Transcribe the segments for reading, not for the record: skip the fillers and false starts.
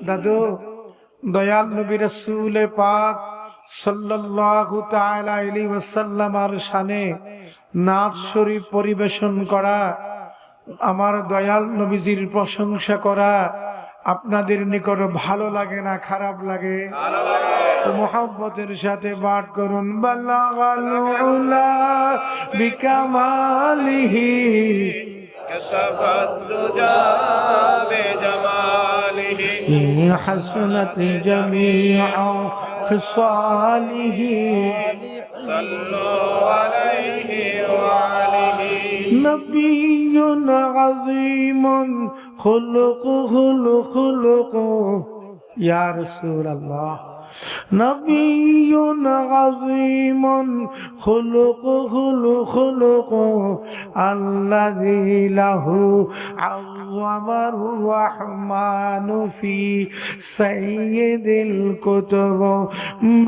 দাদু দয়াল নবী রাসূল পাক সাল্লাল্লাহু তাআলা আলাইহি ওয়াসাল্লামের শানে নাত শরীফ পরিবেশন করা, আমার দয়াল নবীজির প্রশংসা করা আপনাদের নিকট ভালো লাগে না খারাপ লাগে? ভালো লাগে। তো মোহাব্বতের সাথে পাঠ করুন, বালাগাল উলা বিকামালিহি كشفت الدجى بجماله حسنت جميع خصاله صلوا عليه وآله نبي عظيم خلقه الخلق يا رسول الله نبي عظيم خلقه الخلق الذي له عظم الرحمن في سيد الكتب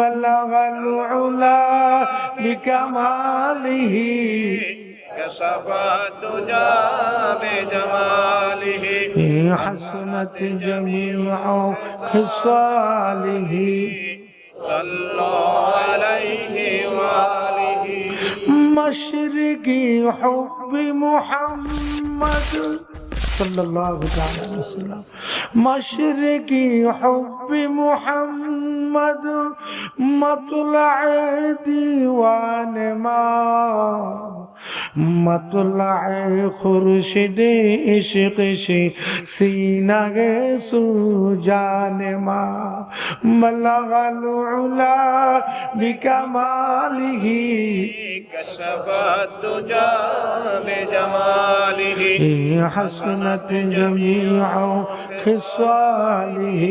بلغ العلا بكماله كشف الدجى بجماله حسنت جميع خصاله صلوا عليه وآله مشرقي حب محمد صلى الله عليه وسلم مشرقي حب محمد مطلع ديوان ما مطلع خورشید عشق سینہ سو جان ما بلغ العلا بکمالہ كشف الدجى بجماله حسنت جميع خصاله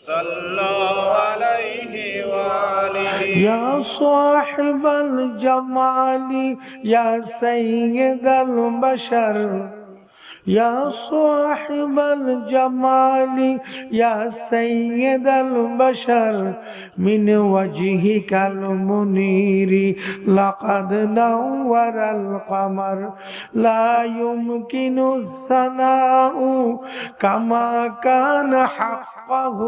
صلوا عليه وآله يا صاحب الجمال يا سيد البشر يا صاحب الجمال يا سيد البشر من وجهك المنير لقد نور القمر لا يمكن الثناء كما كان حقه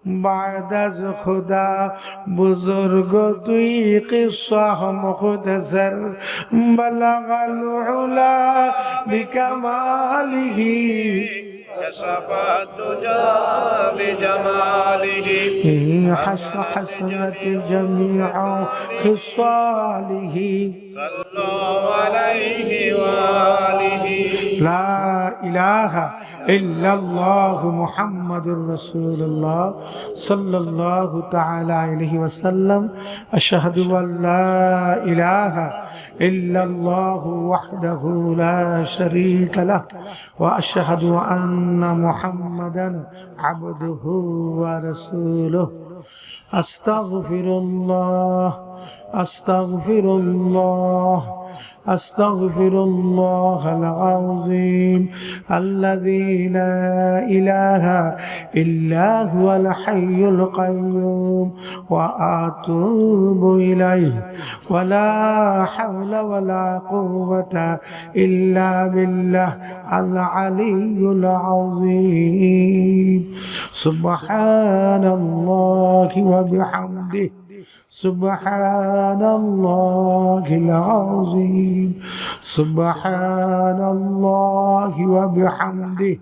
بعد از خدا بزرگ توی قصه مختصر بلغ العلا بکماله كشف الدجى بجماله حسنت جميع خصاله صلوا عليه وآله لا إله إلا الله محمد رسول الله صلى الله تعالى عليه وسلم أشهد أن لا إله إلا الله وحده لا شريك له وأشهد أن محمدا عبده ورسوله أستغفر الله أستغفر الله أستغفر الله العظيم الذي لا إله إلا هو الحي القيوم وأتوب إليه ولا حول ولا قوة إلا بالله العلي العظيم سبحان الله وبحمده سبحان الله العظيم سبحان الله وبحمده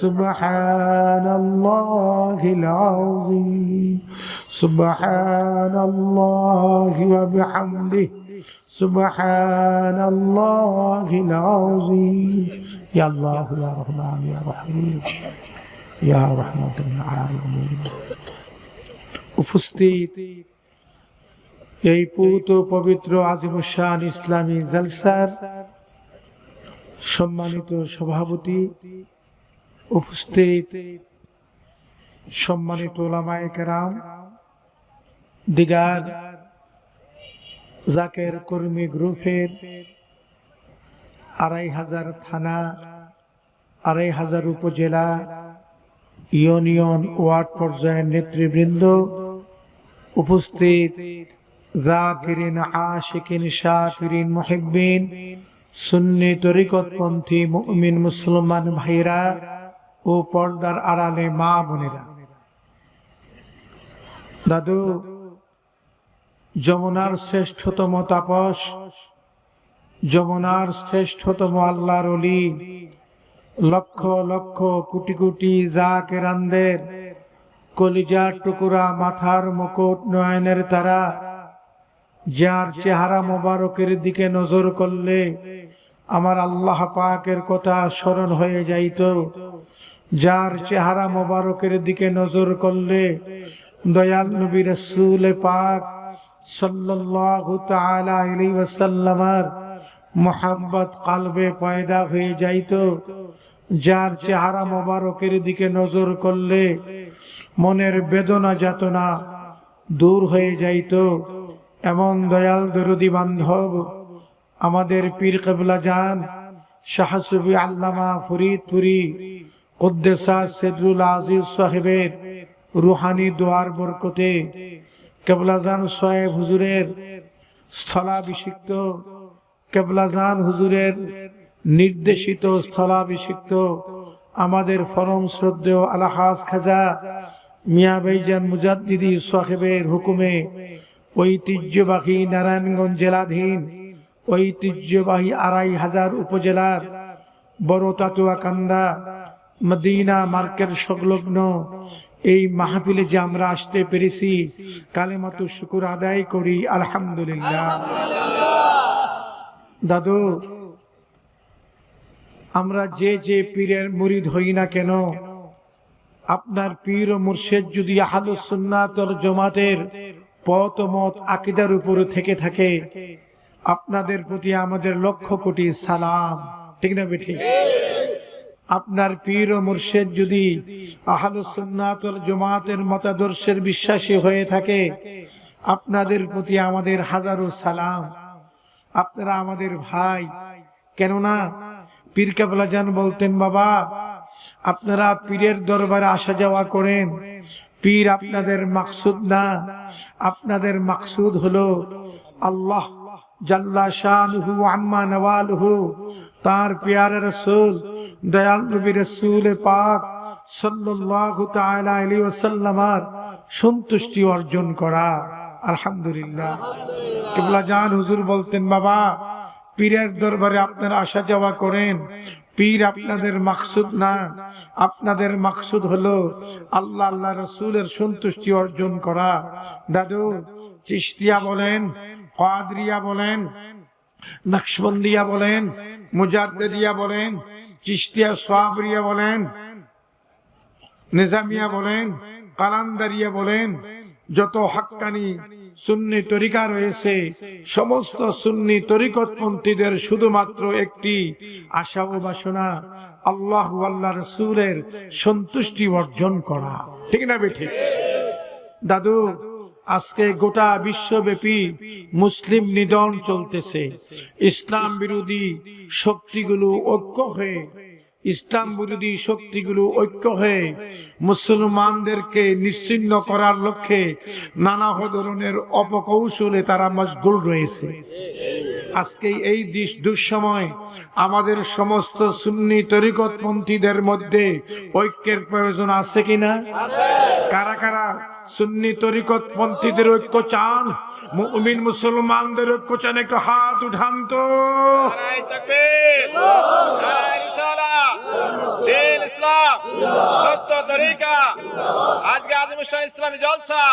سبحان الله العظيم سبحان الله وبحمده سبحان الله العظيم يا الله يا رحمن يا رحيم يا رحمة العالمين উপস্থিত এই পূত পবিত্র আজিমুশান ইসলামী জলসার সম্মানিত সভাপতি, উপস্থিত সম্মানিত উলামায়ে কেরাম, দিগার জাকের কর্মী গ্রুপের ২৫০০ থানা, ২৫০০ উপজেলা, ইউনিয়ন, ওয়ার্ড পর্যায়ের নেতৃবৃন্দ, উপস্থিত জাকিরিন, আশিকিন, শাকিরিন, মুহিব্বিন, সুন্নি তরিকতপন্থী মুমিন মুসলমান ভাইরা, ও পর্দার আড়ালে মা বোনেরা, দাদু, যমুনার শ্রেষ্ঠতম তাপস, যমুনার শ্রেষ্ঠতম আল্লাহর ওলি, লক্ষ লক্ষ কোটি কোটি জাকেরানদের কলিজার টুকুরা, মাথার মুকুট, নয়নের তারা, যার চেহারা মোবারকের দিকে নজর করলে আমার আল্লাহ পাকের কথা স্মরণ হয়ে যাইত, যার চেহারা মোবারকের দিকে নজর করলে দয়াল নবী রাসূল পাক সাল্লাল্লাহু তাআলা আলাইহি ওয়াসাল্লামের মোহাব্বত কালবে পয়দা হয়ে যাইত, যার চেহারা মোবারকের দিকে নজর করলে মনের বেদনা যাতনা দূর হয়ে যাইত। এমন দয়াল দরদি বান্ধব আমাদের পীর কিবলা জান শাহ সুফি আল্লামা ফরিদপুরি কুদ্দেসা সিররুল আজিজ সাহেবের রুহানি দোয়ার বরকতে কিবলা জান সাহেব হুজুরের স্থলাভিষিক্ত, কিবলা জান হুজুরের নির্দেশিত স্থলাভিষিক্ত আমাদের পরম শ্রদ্ধেয় আলহাজ খাজা মিয়া ভাইজান মুজাদ্দিদি সাহেবের হুকুমে ঐতিহ্যবাহী নারায়ণগঞ্জ জেলাধীন ঐতিহ্যবাহী ২৫০০ উপজেলার বড় তাতুয়াকান্দা মদিনা মার্কেট সংলগ্ন এই মাহফিলে যে আমরা আসতে পেরেছি, কালেমাতু শুকর আদায় করি আলহামদুলিল্লাহ। দাদু, আমরা যে যে পীরের মুরিদ হই না কেন, আপনার পীর ও মুর্শিদ যদি আহলুস সুন্নাত ওয়াল জামাতের পথ মত আকীদার উপরে থেকে থাকে, আপনাদের প্রতি আমাদের লক্ষ কোটি সালাম, ঠিক না বেঠি? আপনার পীর ও মুর্শিদ যদি আহলুস সুন্নাত ওয়াল জামাতের মতাদর্শের বিশ্বাসী হয়ে থাকে, আপনাদের প্রতি আমাদের হাজারো সালাম। আপনারা আমাদের ভাই, কেননা পীর কেবলা জান বলতেন, বাবা আপনারা পীরের দরবারে আসা যাওয়া করেন, পীর আপনাদের মাকসুদ না, আপনাদের মাকসুদ হলো আল্লাহ জাল্লা শানুহু আম্মা নওয়ালুহু, তার প্যারে রাসূল দয়াল নবী রাসূল পাক সাল্লাল্লাহু তাআলা আলাইহি ওয়াসাল্লামের সন্তুষ্টি অর্জন করা। আলহামদুলিল্লাহ। কিবলা জান হুজুর বলতেন, বাবা পীরের দরবারে আপনারা আসা যাওয়া করেন, পীর আপনাদের মাকসুদ না, আপনাদের মাকসুদ হলো আল্লাহ আল্লাহ রাসূলের সন্তুষ্টি অর্জন করা। দাদু, চিশতিয়া বলেন, কাদরিয়া বলেন, নকশবন্দিয়া বলেন, মুজাদ্দিদিয়া বলেন, চিশতিয়া সাবরিয়া বলেন, নিজামিয়া বলেন, কালান্দারিয়া বলেন, যত হাক্কানি সুন্নি তরিকা রয়েছে, সমস্ত সুন্নি তরিকতপন্থীদের শুধুমাত্র একটি আশা ও বাসনা, আল্লাহ ও আল্লাহ রাসূলের সন্তুষ্টি অর্জন করা, ঠিক না বেঠিক? দাদু, আজকে গোটা বিশ্বব্যাপী মুসলিম নিধন চলতেছে। ইসলাম বিরোধী শক্তিগুলো ঐক্য হয়ে, ইসলাম বিরোধী শক্তিগুলো ঐক্য হয়ে মুসলমানদেরকে নিশ্চিহ্ন করার লক্ষ্যে নানা ধরনের অপকৌশলে তারা মশগুল রয়েছে। আজকে এই দুঃসময় আমাদের সমস্ত সুন্নি তরিকতপন্থীদের মধ্যে ঐক্যের প্রয়োজন আছে কিনা? কারা কারা সুন্নি তরিকতপন্থীদের ঐক্য চান, মুমিন মুসলমানদের ঐক্য চান? একটু হাত উঠান তো। নারায়ে তাকবীর, নারায়ে রিসালাত, দ্বীন ইসলাম, সত্য তরিকা, আজকে আজমুশান ইসলামী জলসা,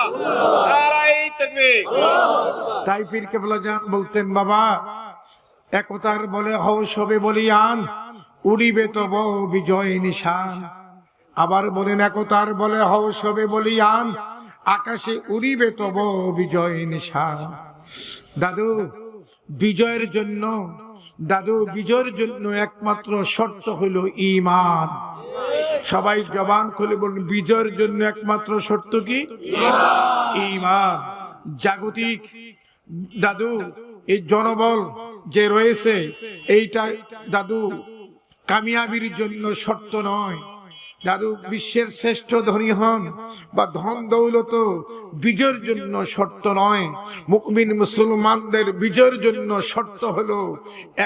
নারায়ে তাকবীর। তাই পীর কেবলা জান বলতেন, বাবা একতার বলে হও সবে বলিয়ান, উড়িবে তব বিজয় নিশান। আবার বলেন, একতার বলে হও সবে বলিয়ান, আকাশে উড়িবে তব বিজয় নিশান। দাদু, বিজয়ের জন্য, দাদু বিজয়ের জন্য একমাত্র শর্ত হলো ঈমান। সবাই জবান খুলে বলুন, বিজয়ের জন্য একমাত্র শর্ত কি? ঈমান। জাগতিক দাদু এই জনবল যে রয়েছে, এইটা দাদু কামিয়াবির জন্য শর্ত নয়। দাদু বিশ্বের শ্রেষ্ঠ ধনী হন বা ধন দৌলত বিজয়ের জন্য শর্ত নয়, মুমিন মুসলমানদের বিজয়ের জন্য শর্ত হলো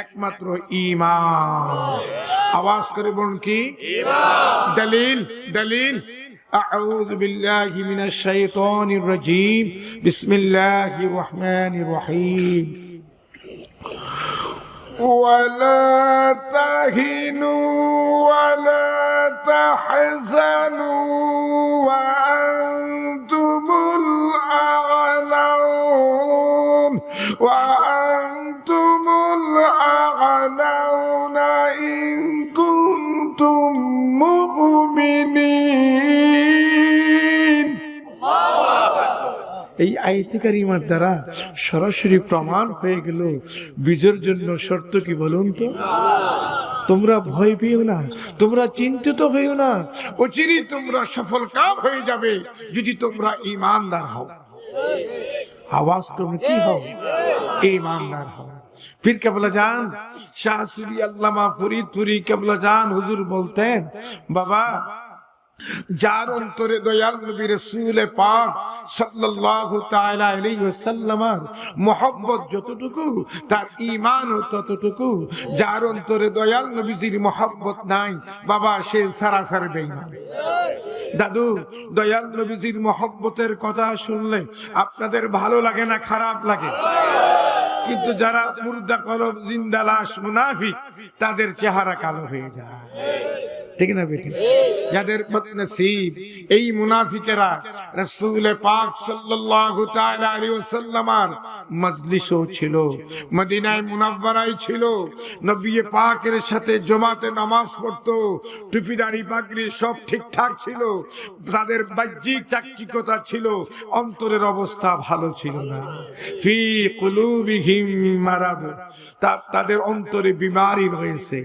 একমাত্র ঈমান। আওয়াজ করে বলুন কি ঈমান। দলিল দলিল أعوذ بالله من الشيطان الرجيم بسم الله الرحمن الرحيم ولا تهنوا ولا تحزنوا وأنتم الأعلون وأنتم الأعلون إن كنتم مؤمنين। এই আয়াতে কারিমার দ্বারা সরাসরি প্রমাণ হয়ে গেল বিজয়ের জন্য শর্ত কি বলুন তো। তোমরা ভয় পেও না, তোমরা চিন্তিত হইও না, অচিরেই তোমরা সফল কাম হয়ে যাবে যদি তোমরা ঈমানদার হও। আওয়াজ তোমরা কি হও? ঈমানদার হও। পীর কেবলা জান শাহ সুফি আল্লামা ফরিদপুরি কেবলা জান হুজুর বলতেন, বাবা যার অন্তরে দয়াল নবী রাসূল পাক সাল্লাল্লাহু তাআলা আলাইহি ওয়াসাল্লামের মুহাব্বত যতটুকু তার ঈমানও ততটুকু। যার অন্তরে দয়াল নবীজির মুহাব্বত নাই বাবা সে সরাসর বেঈমান। দাদু দয়াল নবীজির মুহাব্বতের কথা শুনলে আপনাদের ভালো লাগে না খারাপ লাগে? কিন্তু যারা মুর্দা কলব জিন্দা লাশ মুনাফিক তাদের চেহারা কালো হয়ে যায়, ঠিক না বেটি? যাদের বদনসিব এই মুনাফিকেরা রাসূল পাক সাল্লাল্লাহু তাআলা আলাইহি ওয়াসাল্লামের মজলিসও ছিল, মদিনায় মুনাওয়ারায় ছিল, নবী পাকের সাথে জমাতে নামাজ পড়তো, টুপিদারি পাগড়ি সব ঠিকঠাক ছিল, তাদের বাহ্যিক চাকচিকতা ছিল, অন্তরের অবস্থা ভালো ছিল না। ফি কুলুবিহিম মারাদ, তাদের অন্তরে বিমারি রয়েছে,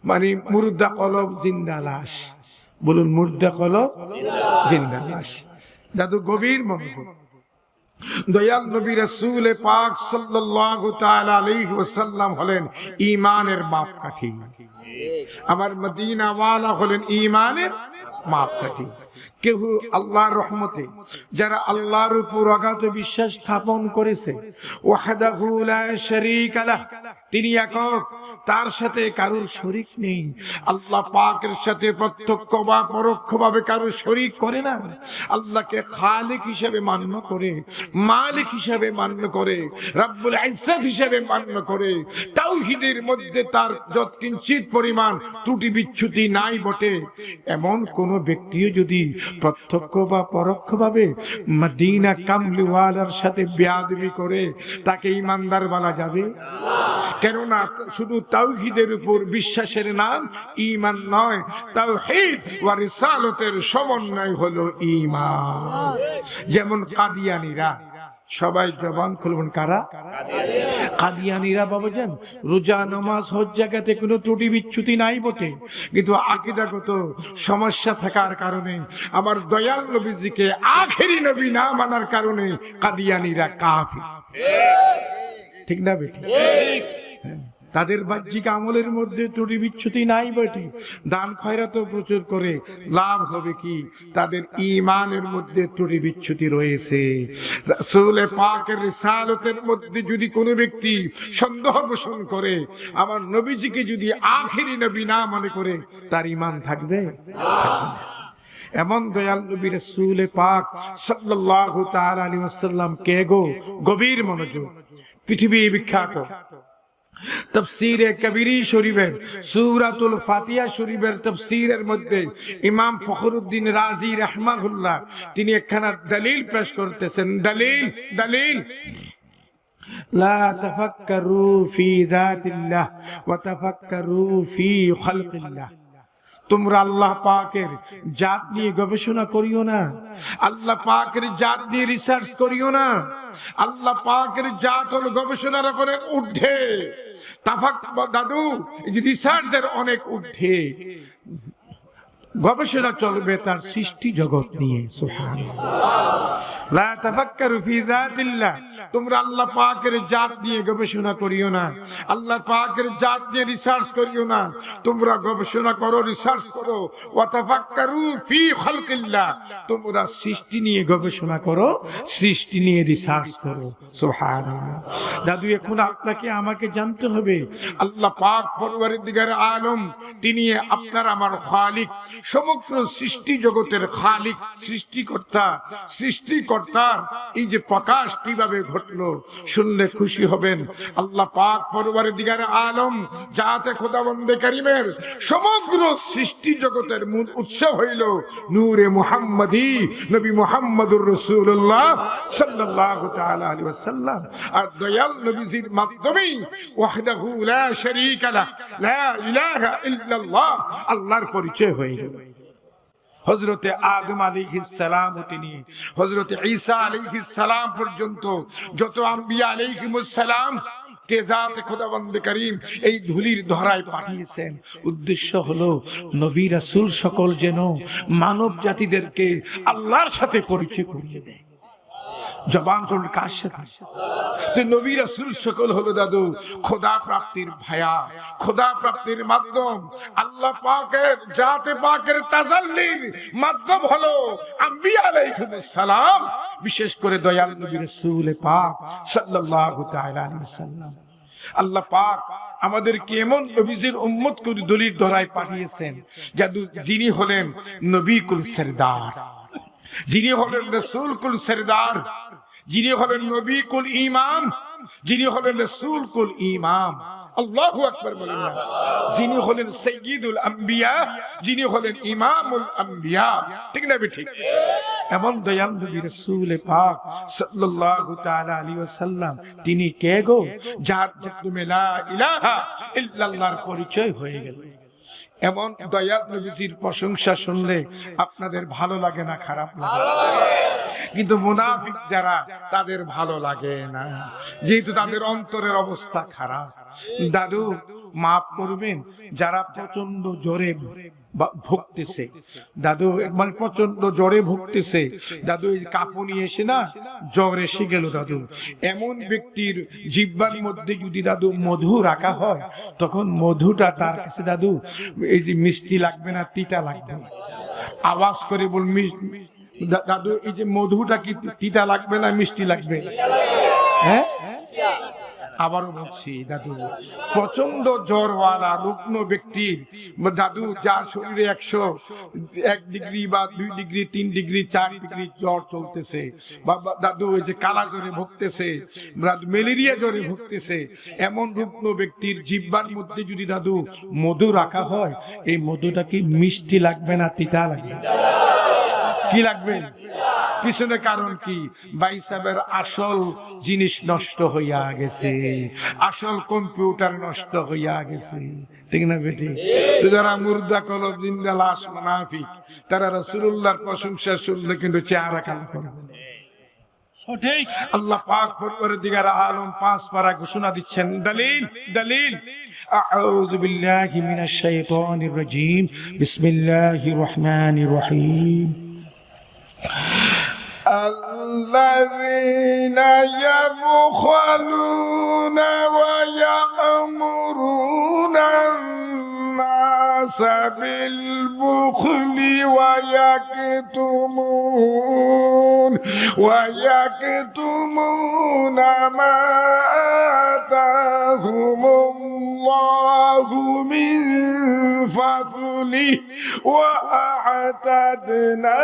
মানে মুর্দা কলব জিন্দা লাশ। বলুন মুর্দা কলব জিন্দা লাশ। দাদু গভীর মনোযোগ। দয়াল নবী রাসূল পাক সাল্লাল্লাহু তাআলা আলাইহি ওয়াসাল্লাম হলেন ঈমানের মাপকাঠি। আমার মদিনা ওয়ালা হলেন ঈমানের মাপকাঠি। কেউ আল্লাহর রহমতে যারা আল্লাহর উপর অগাধ বিশ্বাস স্থাপন করেছে, ওয়াহদাহু লা শারীকা লাহ, তিনি একক, তার সাথে কারোর শরীক নেই। আল্লাহ পাকের সাথে প্রত্যক্ষ বা পরোক্ষভাবে কারোর শরীক করে না। আল্লাহকে খালিক হিসেবে মান্য করে, মালিক হিসেবে মান্য করে, রব্বুল ইজ্জত হিসেবে মান্য করে, তাওহীদের মধ্যে তার যৎকিঞ্চিত পরিমাণ ত্রুটি বিচ্যুতি নাই বটে, এমন কোন ব্যক্তিও যদি প্রত্যক্ষ বা পরোক্ষভাবে মদিনা কামলিওয়ালার সাথে বেয়াদবি করে তাকে ঈমানদার বলা যাবে? কেননা শুধু তাওহীদের উপর বিশ্বাসের নাম ঈমান নয়, তাওহীদ ওয়া রিসালাতের সমন্বয় হলো ঈমান। যেমন কাদিয়ানীরা, সবাই জবান খুলবেন, কারা? কাদিয়ানীরা বাবাজান রোজা নামাজ হজ জায়গাতে কোনো ত্রুটি বিচ্যুতি নাই বটে, কিন্তু আকীদাগত সমস্যা থাকার কারণে আমার দয়াল নবীজিকে আখেরি নবী না মানার কারণে কাদিয়ানীরা কাফির। ঠিক না বেটি? তাদের বাহ্যিক আমলের মধ্যে ত্রুটি বিচ্যুতি নাই বটে, দান খয়রাত প্রচুর করে, লাভ হবে কি? তাদের ঈমানের মধ্যে ত্রুটি বিচ্যুতি রয়েছে। রাসূল পাকের রিসালাতের মধ্যে যদি কোনো ব্যক্তি সন্দেহ পোষণ করে, আমার নবীজিকে যদি আখেরি নবী না মনে করে, তার ঈমান থাকবে? এমন দয়াল নবী রাসূল পাক সাল্লাল্লাহু তাআলা আলাইহি ওয়াসাল্লাম কে গো? গভীর মনোযোগ। পৃথিবী বিখ্যাত তাফসীরে কবীরি শরীফের সূরাতুল ফাতিহা শরীফের তাফসীরের মধ্যে ইমাম ফখরুদ্দিন রাজি রাহমাহুল্লাহ তিনি একখানা দলিল পেশ করতেছেন। দলিল দলিল লা তাফাক্কারু ফি যাতিল্লাহ ওয়া তাফাক্কারু ফি খালকিল্লাহ। তোমরা আল্লাহ পাকের জাত নিয়ে গবেষণা করিও না, আল্লাহ পাকের জাত নিয়ে রিসার্চ করিও না। আল্লাহ পাকের জাত হলো গবেষণার অনেক ঊর্ধ্বে। দাদু রিসার্চের অনেক ঊর্ধ্বে। গবেষণা চলবে তার সৃষ্টি জগৎ নিয়ে। লা তাফাক্কারু ফি যাতিল্লাহ, তোমরা আল্লাহ পাকের জাত নিয়ে গবেষণা করিও না, আল্লাহ পাকের জাত নিয়ে রিসার্চ করিও না, তোমরা গবেষণা করো, রিসার্চ করো। ওয়া তাফাক্কারু ফি খালকিল্লাহ, তোমরা সৃষ্টি নিয়ে গবেষণা করো, সৃষ্টি নিয়ে রিসার্চ করো। সুবহানাল্লাহ। দাদু এখন আপনাকে আমাকে জানতে হবে আল্লাহ পাক পরওয়ারদিগার আলম, তিনি আপনার আমার খালিক, সমগ্র সৃষ্টি জগতের খালিক, সৃষ্টিকর্তা। সৃষ্টিকর্তার এই যে প্রকাশ কিভাবে ঘটলো শুনলে খুশি হবেন। আল্লাহ পাক পরওয়ারদিগার আলম জাতে খোদাবন্দে কারীমের সমগ্র সৃষ্টি জগতের মূল উৎস হইল নূরে মুহাম্মাদি, নবী মুহাম্মদুর রাসূলুল্লাহ সাল্লাল্লাহু তাআলা আলাইহি ওয়াসাল্লাম। আর দয়াল নবীজির মাধ্যমেই ওয়াহদাহু লা শারীকা লাহ, লা ইলাহা ইল্লাল্লাহ, আল্লাহর পরিচয় হয়ে গেল। হযরতে আদম আলাইহিস সালাম তিনি হযরতে ঈসা আলাইহিস সালাম পর্যন্ত যত আম্বিয়া আলাইহিমুস সালাম কে জাতে খোদাবন্দে কারীম এই ধুলির ধরায় পাঠিয়েছেন, উদ্দেশ্য হলো নবী রাসূল সকল যেন মানব জাতিদেরকে আল্লাহর সাথে পরিচয় করিয়ে দেয়। জবান করল কার সাথে? তো নবী রাসূল সকল হলো দাদু খোদা প্রাপ্তির ভায়া, খোদা প্রাপ্তির মাধ্যম। আল্লাহ পাকের জাতে পাকের তাজাল্লির মাধ্যম হলো আম্বিয়া আলাইহিমুস সালাম, বিশেষ করে দয়াল নবী রাসূল পাক সাল্লাল্লাহু তাআলা আলাইহি ওয়াসাল্লাম। আল্লাহ পাক আমাদেরকে এমন নবীজির উম্মত করে দলির ধরায় পাঠিয়েছেন জাদু, যিনি হলেন নবী কুল সরদার, যিনি হলেন রাসূল কুল সরদার, যিনি হলেন নবী কুল ইমাম, যিনি হলেন রাসূল কুল ইমাম। আল্লাহু আকবার বলেন না। যিনি হলেন সাইয়্যিদুল আম্বিয়া, যিনি হলেন ইমামুল আম্বিয়া, ঠিক না ঠিক? এমন দয়াল নবী রাসূল পাক সাল্লাল্লাহু তাআলা আলাইহি ওয়াসাল্লাম, তিনি কে গো? যার মাধ্যমে লা ইলাহা ইল্লাল্লাহর পরিচয় হয়ে গেল। এমন দয়াল নবীজির প্রশংসা শুনলে আপনাদের ভালো লাগে না খারাপ লাগে? কিন্তু মুনাফিক যারা, তাদের ভালো লাগে না, যেহেতু তাদের অন্তরের অবস্থা খারাপ। দাদু মাফ করবেন, যারা প্রচন্ড জ্বরে ভুগতেছে, দাদু মানে প্রচন্ড জ্বরে ভুগতেছে, দাদু এই কাঁপুনি এসে না, জ্বর এসে গেল দাদু, এমন ব্যক্তির জিহ্বার মধ্যে যদি দাদু মধু রাখা হয়, তখন মধুটা তার কাছে দাদু এই যে মিষ্টি লাগবে না, তিতা লাগবে। আওয়াজ করে বল দাদু, এই যে মধুটা কি তিতা লাগবে না মিষ্টি লাগবে? হ্যাঁ, আবারও বলছি দাদু, প্রচন্ড জ্বরওয়ালা রুগ্ন ব্যক্তির দাদু, যার শরীরে 101 ডিগ্রি বা 2 ডিগ্রি 3 ডিগ্রি 4 ডিগ্রি জ্বর চলতেছে, বা দাদু ওই যে কালা জ্বরে ভুগতেছে, ম্যালেরিয়া জ্বরে ভুগতেছে, এমন রুগ্ন ব্যক্তির জিহ্বার মধ্যে যদি দাদু মধু রাখা হয়, এই মধুটা কি মিষ্টি লাগবে না তিতা লাগবে? কি লাগবে? পিছনে কারণ কি? ভাই সাহেবের আসল জিনিস নষ্ট হইয়া গেছে, আসল কম্পিউটার নষ্ট হইয়া গেছে, ঠিক না বেটি? তো যারা মুর্দা কলব জিন্দা লাশ মুনাফিক, তারা রাসূলুল্লাহর প্রশংসা শুনলে কিন্তু চেহারা কালো করবে না। সঠিক। আল্লাহ পাক পরওয়ারদিগার আলম 5 পারা ঘোষণা দিচ্ছেন, দলিল দলিল। আউযু বিল্লাহি মিনাশ শাইতানির রাজীম, বিসমিল্লাহির রহমানির রহিম। الذين يبخلون ويأمرون الناس بالبخل ويكتمون ما آتاهم الله من فضله وأعتدنا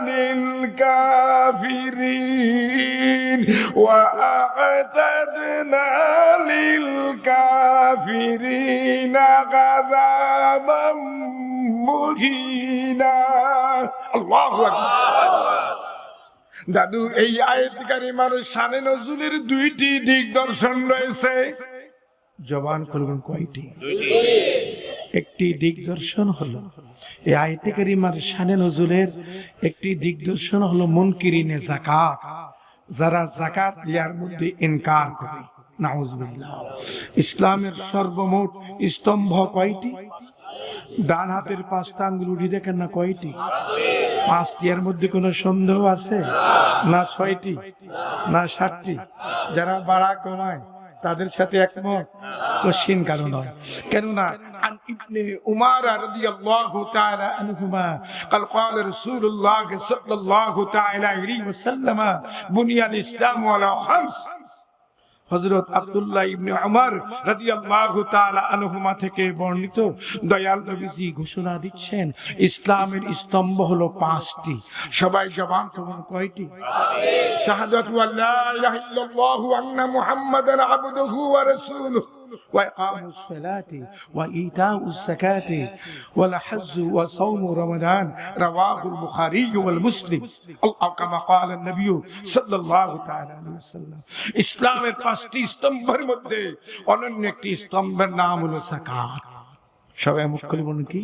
للكافرين عذابا مهينا। আল্লাহু আকবার। দাদু এই আয়াত কারিমার শানে নজুলের 2টি দিক দর্শন রয়েছে। জবান করবেন কয়টি? একটি দিগদর্শন হলো এই আয়াতে কারিমার শানে নজুলের একটি দিগদর্শন হলো মুনকিরিনে যাকাত, যারা যাকাত দেওয়ার মধ্যে ইনকার করে, নাউজুবিল্লাহ। ইসলামের সর্বমোট স্তম্ভ কয়টি? ডান হাতের 5টা আঙ্গুল উঠি দেখেন না কয়টি? 5টি। এর মধ্যে কোনো সন্দেহ আছে? না 6টি, না 7টি? যারা বাড়া কমায় তাদের সাথে একমত? কোশ্চিন কারণ হয় কেননা عن ابن عمر رضي الله تعالى عنهما قال قال رسول الله صلى الله تعالى عليه وسلم بني الإسلام على 5। হযরত আব্দুল্লাহ ইবনে উমর রাদিয়াল্লাহু তাআলা আনহুমা থেকে বর্ণিত দয়াল নবীজি ঘোষণা দিচ্ছেন ইসলামের স্তম্ভ হলো 5টি। সবাই জবান করুন কয়টি? শাহাদাতু আল্লা ইলাহা ইল্লাল্লাহু ওয়া আন্না মুহাম্মাদান আবদুহু ওয়া রাসূলুহু وإقام الصلاة وإيتاء الزكاة والحج وصوم رمضان رواه البخاري والمسلم أو كما قال النبي صلى الله تعالى عليه وسلم। ইসলামের 5টি স্তম্ভের মধ্যে অনন্য একটি স্তম্ভের নাম হলো যাকাত। সবাই মুখ খুলে বলুন কি?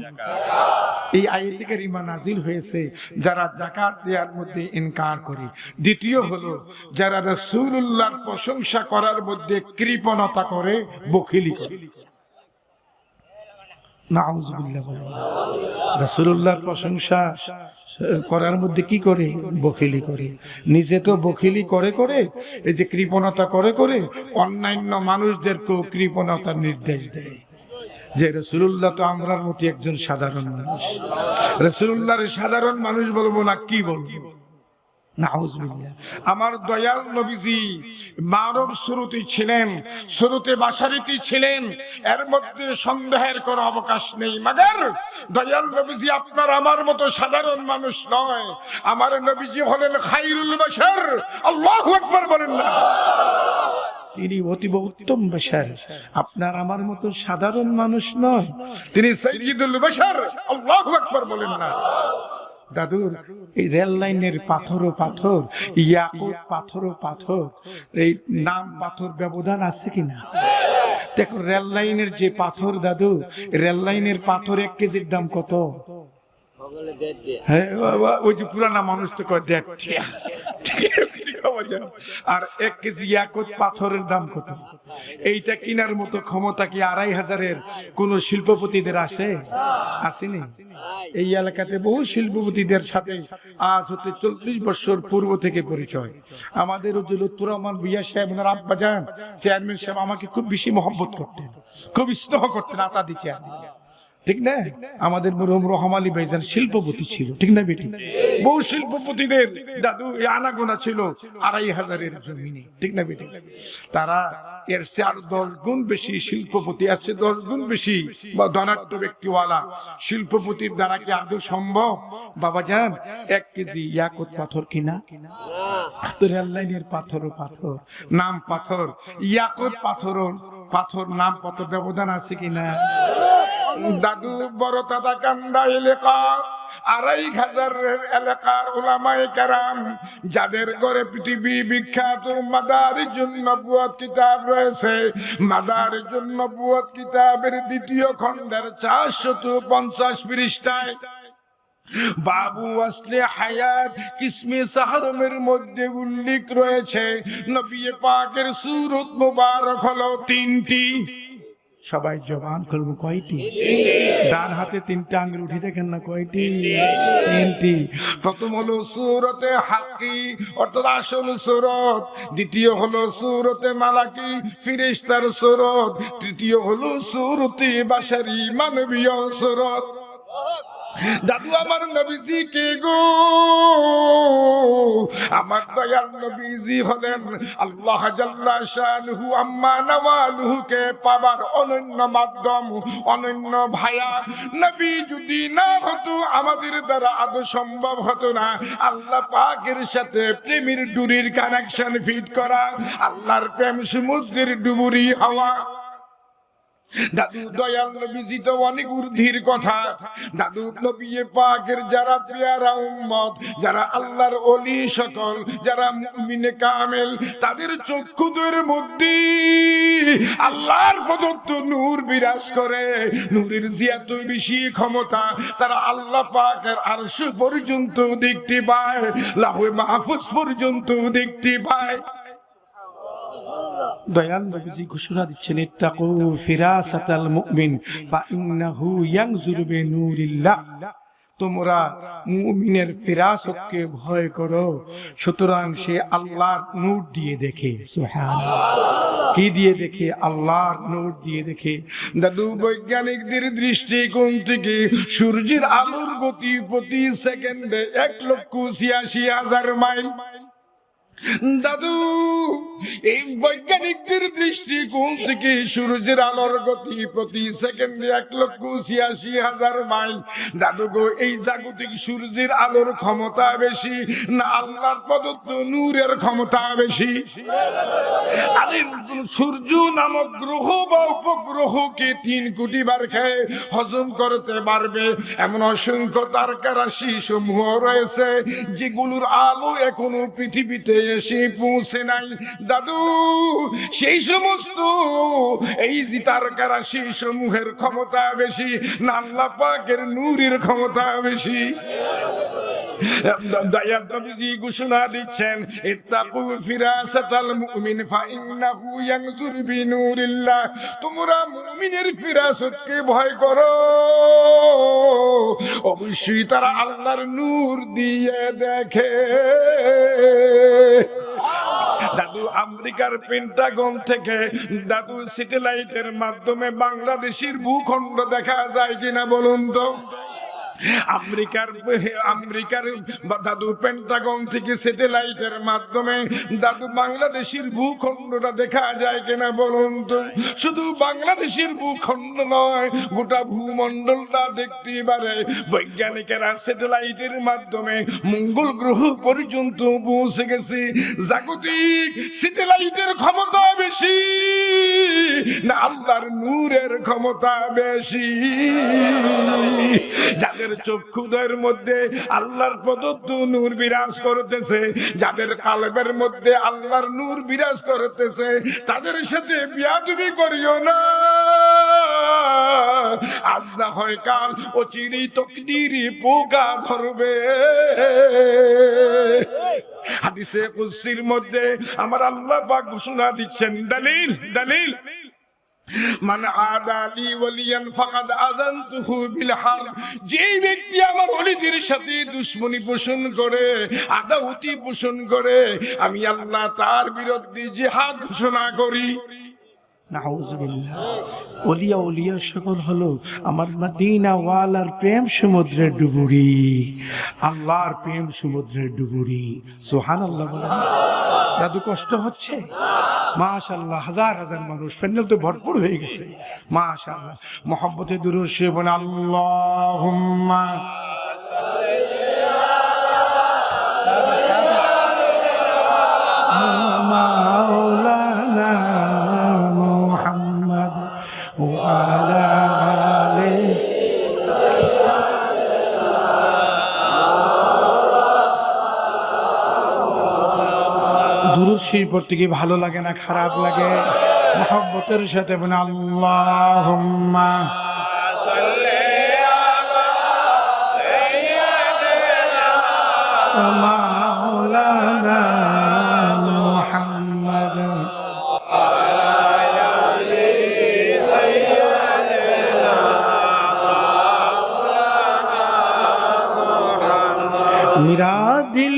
এই আয়াতে কারিমা নাজিল হয়েছে যারা যাকাত দেওয়ার মধ্যে ইনকার করে। দ্বিতীয় হলো যারা রাসূলুল্লাহর প্রশংসা করার মধ্যে কৃপণতা করে, বখিলি করে। নাউজুবিল্লাহ। রাসূলুল্লাহর প্রশংসা করার মধ্যে কি করে? বখিলি করে। নিজে তো বখিলি করে করে, এই যে কৃপণতা করে করে অন্যান্য মানুষদেরকেও কৃপণতার নির্দেশ দেয় যে রাসূলুল্লাহ তো আমরার মতো একজন সাধারণ মানুষ, রাসূলুল্লাহর সাধারণ মানুষ বলবো না কি বলবো? নাউজুবিল্লাহ। আমার দয়াল নবীজি মানব সুরতি ছিলেন, সুরতে বাশারিতি ছিলেন, এর মধ্যে সন্দেহের কোনো অবকাশ নেই। মাগার দয়াল নবীজি আপনার আমার মতো সাধারণ মানুষ নয়। আমার নবীজি হলেন খায়রুল বাশার। আল্লাহু আকবার বলেন না? তিনি অতীব উত্তম বাশার, আপনার আমার মতো সাধারণ মানুষ নয়। তিনি সাইয়্যিদুল বাশার। আল্লাহু আকবার বলেন না? দাদুর এই রেল লাইনের পাথরও পাথর, ইয়াকুত পাথরও পাথর, এই নাম পাথর ব্যবধান আছে কিনা? দেখো রেল লাইনের যে পাথর দাদু, রেল লাইনের পাথর 1 কেজির দাম কত? হ্যাঁ, ওই যে পুরানা মানুষ তো কয় 1.5 আর 1 কেজি ইয়াকুত পাথরের দাম কত? এইটা কেনার মতো ক্ষমতা কি 2500-এর কোন শিল্পপতিদের আছে? আসেনি? এই এলাকাতে বহু শিল্পপতিদের সাথে আজ হতে 40 বছর পূর্ব থেকে পরিচয়। আমাদের লুৎফুর রহমান ভূঁইয়া সাহেব, ওনার আব্বাজান চেয়ারম্যান সাহেব আমাকে খুব বেশি মহব্বত করতেন, খুব স্নেহ করতেন, আতা দিচ্ছে, ঠিক না? আমাদের মরহুম রহম আলী ভাইজান শিল্পপতি ছিল, ঠিক না বেটি? বহু শিল্পপতিদের দাদু আনাগোনা ছিল 2500-এর জমিনে, ঠিক না বেটি? তারা এর চেয়ে আর 10 গুণ বেশি শিল্পপতি আছে, 10 গুণ বেশি বা ধনাঢ্য ব্যক্তিওয়ালা শিল্পপতির দ্বারা কি আদৌ সম্ভব? বাবাজান 1 কেজি ইয়াকুত পাথর কিনা? তো রেল লাইনের পাথরও পাথর, নাম পাথর, ইয়াকুত পাথরও পাথর, নাম পাথর, ব্যবধান আছে কিনা? দাদু বড় দাদা কান্দা এলাকা 2500 এলাকার উলামায়ে কেরাম যাদের ঘরে পৃথিবী বিখ্যাত মাদারিজুন নবুয়ত কিতাব রয়েছে, মাদারিজুন নবুয়ত কিতাবের 2য় খণ্ডের 450 পৃষ্ঠায় বাবু আসলে হায়াত কিসমে সাহরমের মধ্যে উল্লেখ রয়েছে নবী পাকের সূরত মুবারক হলো 3টি। সবাই জবান করবো কয়টি? ডান হাতে 3টা আঙ্গুল উঠি দেখেন না কয়টি? 3টি। প্রথম হলো সূরতে হাক্কি অর্থাৎ আসল সূরত, দ্বিতীয় হলো সূরতে মালাকি ফেরেশতার সূরত, তৃতীয় হলো সূরতে বাশারি মানবীয় সূরত। দাদু আমার নবীজি কে গো? আমার দয়াল নবীজি হলেন আল্লাহ জাল্লা শানুহু আম্মা নাওয়ালুহু কে পাবার অনন্য মাধ্যম, অনন্য ভায়া। নবী যদি না হতো আমাদের দ্বারা আদৌ সম্ভব হতো না আল্লাহ পাকের সাথে প্রেমের ডুরির কানেকশন ফিট করা, আল্লাহর প্রেম সমুদ্রের ডুবুরি হওয়া। দাদু দয়াল নবীজি তো অনেক ঊর্ধ্বের কথা। দাদু নবী পাকের যারা পেয়ারা উম্মত, যারা আল্লাহর ওলি সকল, যারা মুমিনে কামেল, তাদের চক্ষুদের মধ্যে আল্লাহর প্রদত্ত নূর বিরাজ করে। নূরের জিয়াত বেশি ক্ষমতা, তারা আল্লাহ পাকের আরশ পর্যন্ত দেখতে পায়, লাউহে মাহফুজ পর্যন্ত দেখতে পায়। দয়াল নবীজি ঘোষণা দিচ্ছেন, ইত্তাকু ফিরাসাতাল মুমিন ফাইন্নাহু ইয়ানজুরু বিনূরিল্লাহ। তোমরা মুমিনের ফিরাসতকে ভয় করো, সুতরাং সে আল্লাহর নূর দিয়ে দেখে। সুবহানাল্লাহ। কি দিয়ে দেখে? আল্লাহর নূর দিয়ে দেখে। দাদু, বৈজ্ঞানিকদের দৃষ্টিকোণ থেকে সূর্যের আলোর গতি প্রতি সেকেন্ডে 1,86,000 মাইল। দাদু, এই বৈজ্ঞানিকদের দৃষ্টিকোণ থেকে সূর্যের আলোর গতি প্রতি সেকেন্ডে 1,86,000 মাইল। দাদু গো, এই জাগতিক সূর্যের আলোর ক্ষমতা বেশি না আল্লাহর প্রদত্ত নূরের ক্ষমতা বেশি? আরে সূর্য নামক গ্রহ বা উপগ্রহকে 3 কোটি বার খেয়ে হজম করতে পারবে এমন অসংখ্য তারকা রাশি সমূহ রয়েছে, যেগুলোর আলো এখনো পৃথিবীতে এসে পৌঁছে নাই। দাদু, সেই সমস্ত এই যে তারকা রাশি সমূহের ক্ষমতা বেশি না আল্লাহ পাকের নূরের ক্ষমতা বেশি? দয়াল নবীজি ঘোষণা দিচ্ছেন, ইত্তাকু ফিরাসাতাল মুমিন ফাইন্নাহু ইয়ানজুরু বিনূরিল্লাহ। তোমরা মুমিনের ফিরাসতকে ভয় করো, অবশ্যই তারা আল্লাহর নূর দিয়ে দেখে। দাদু, আমেরিকার পেন্টাগন থেকে দাদু স্যাটেলাইটের মাধ্যমে বাংলাদেশের ভূখণ্ড দেখা যায় কিনা বলুন তো? আমেরিকার দাদু পেন্টাগন থেকে স্যাটেলাইটের মাধ্যমে দাদু বাংলাদেশের ভূখণ্ডটা দেখা যায় কিনা বলুন তো? শুধু বাংলাদেশের ভূখণ্ড নয়, গোটা ভূমণ্ডলটা দেখতে পারে। বৈজ্ঞানিকেরা স্যাটেলাইটের মাধ্যমে মঙ্গল গ্রহ পর্যন্ত পৌঁছে গেছে। জাগতিক স্যাটেলাইটের ক্ষমতা বেশি না আল্লাহর নূরের ক্ষমতা বেশি? যাদের চক্ষুদের মধ্যে আল্লাহর প্রদত্ত নূর বিরাজ করতেছে, যাদের কালবের মধ্যে আল্লাহর নূর বিরাজ করতেছে, তাদের সাথে বিয়াদবি করিও না। আজ না হয় কাল অচিরেই তকদীরে পোকা ধরবে। হাদিসে কুদসির মধ্যে আমার আল্লাহ পাক ঘোষণা দিচ্ছেন, দলিল দলিল, মান আদালি ওয়ালিয়ান ফাকাদ আযানতুহু বিল হারব। যেই ব্যক্তি আমার ওলিদের সাথে দুশমনি পোষণ করে, আদাওয়াতি পোষণ করে, আমি আল্লাহ তার বিরুদ্ধে জিহাদ ঘোষণা করি। নাউযুবিল্লাহ। ওলিয়া ওলিয়া সকল হলো আমার মদিনা ওয়ালার প্রেম সমুদ্রের ডুবুরি, আল্লাহর প্রেম সমুদ্রের ডুবুরি। সুবহানাল্লাহ বলেন। দাদু, কষ্ট হচ্ছে? মাশাআল্লাহ, হাজার হাজার মানুষ, প্যান্ডেল তো ভরপুর হয়ে গেছে। মাশাআল্লাহ, মুহাব্বতে দুরূদ শরীফ বলেন, আল্লাহুম্মা মাওলানা মুহাম্মদ ওয়া আলা আলিহি। দুরূদ শরীফ পড়তে কি ভালো লাগে না খারাপ লাগে? মুহাব্বতের সাথে বলেন, আল্লাহুম্মা সাল্লি আলা সাইয়্যিদিনা মাওলানা মুহাম্মদ ওয়া আলা আলি সাইয়্যিদিনা মাওলানা মুহাম্মদ। মেরা দিল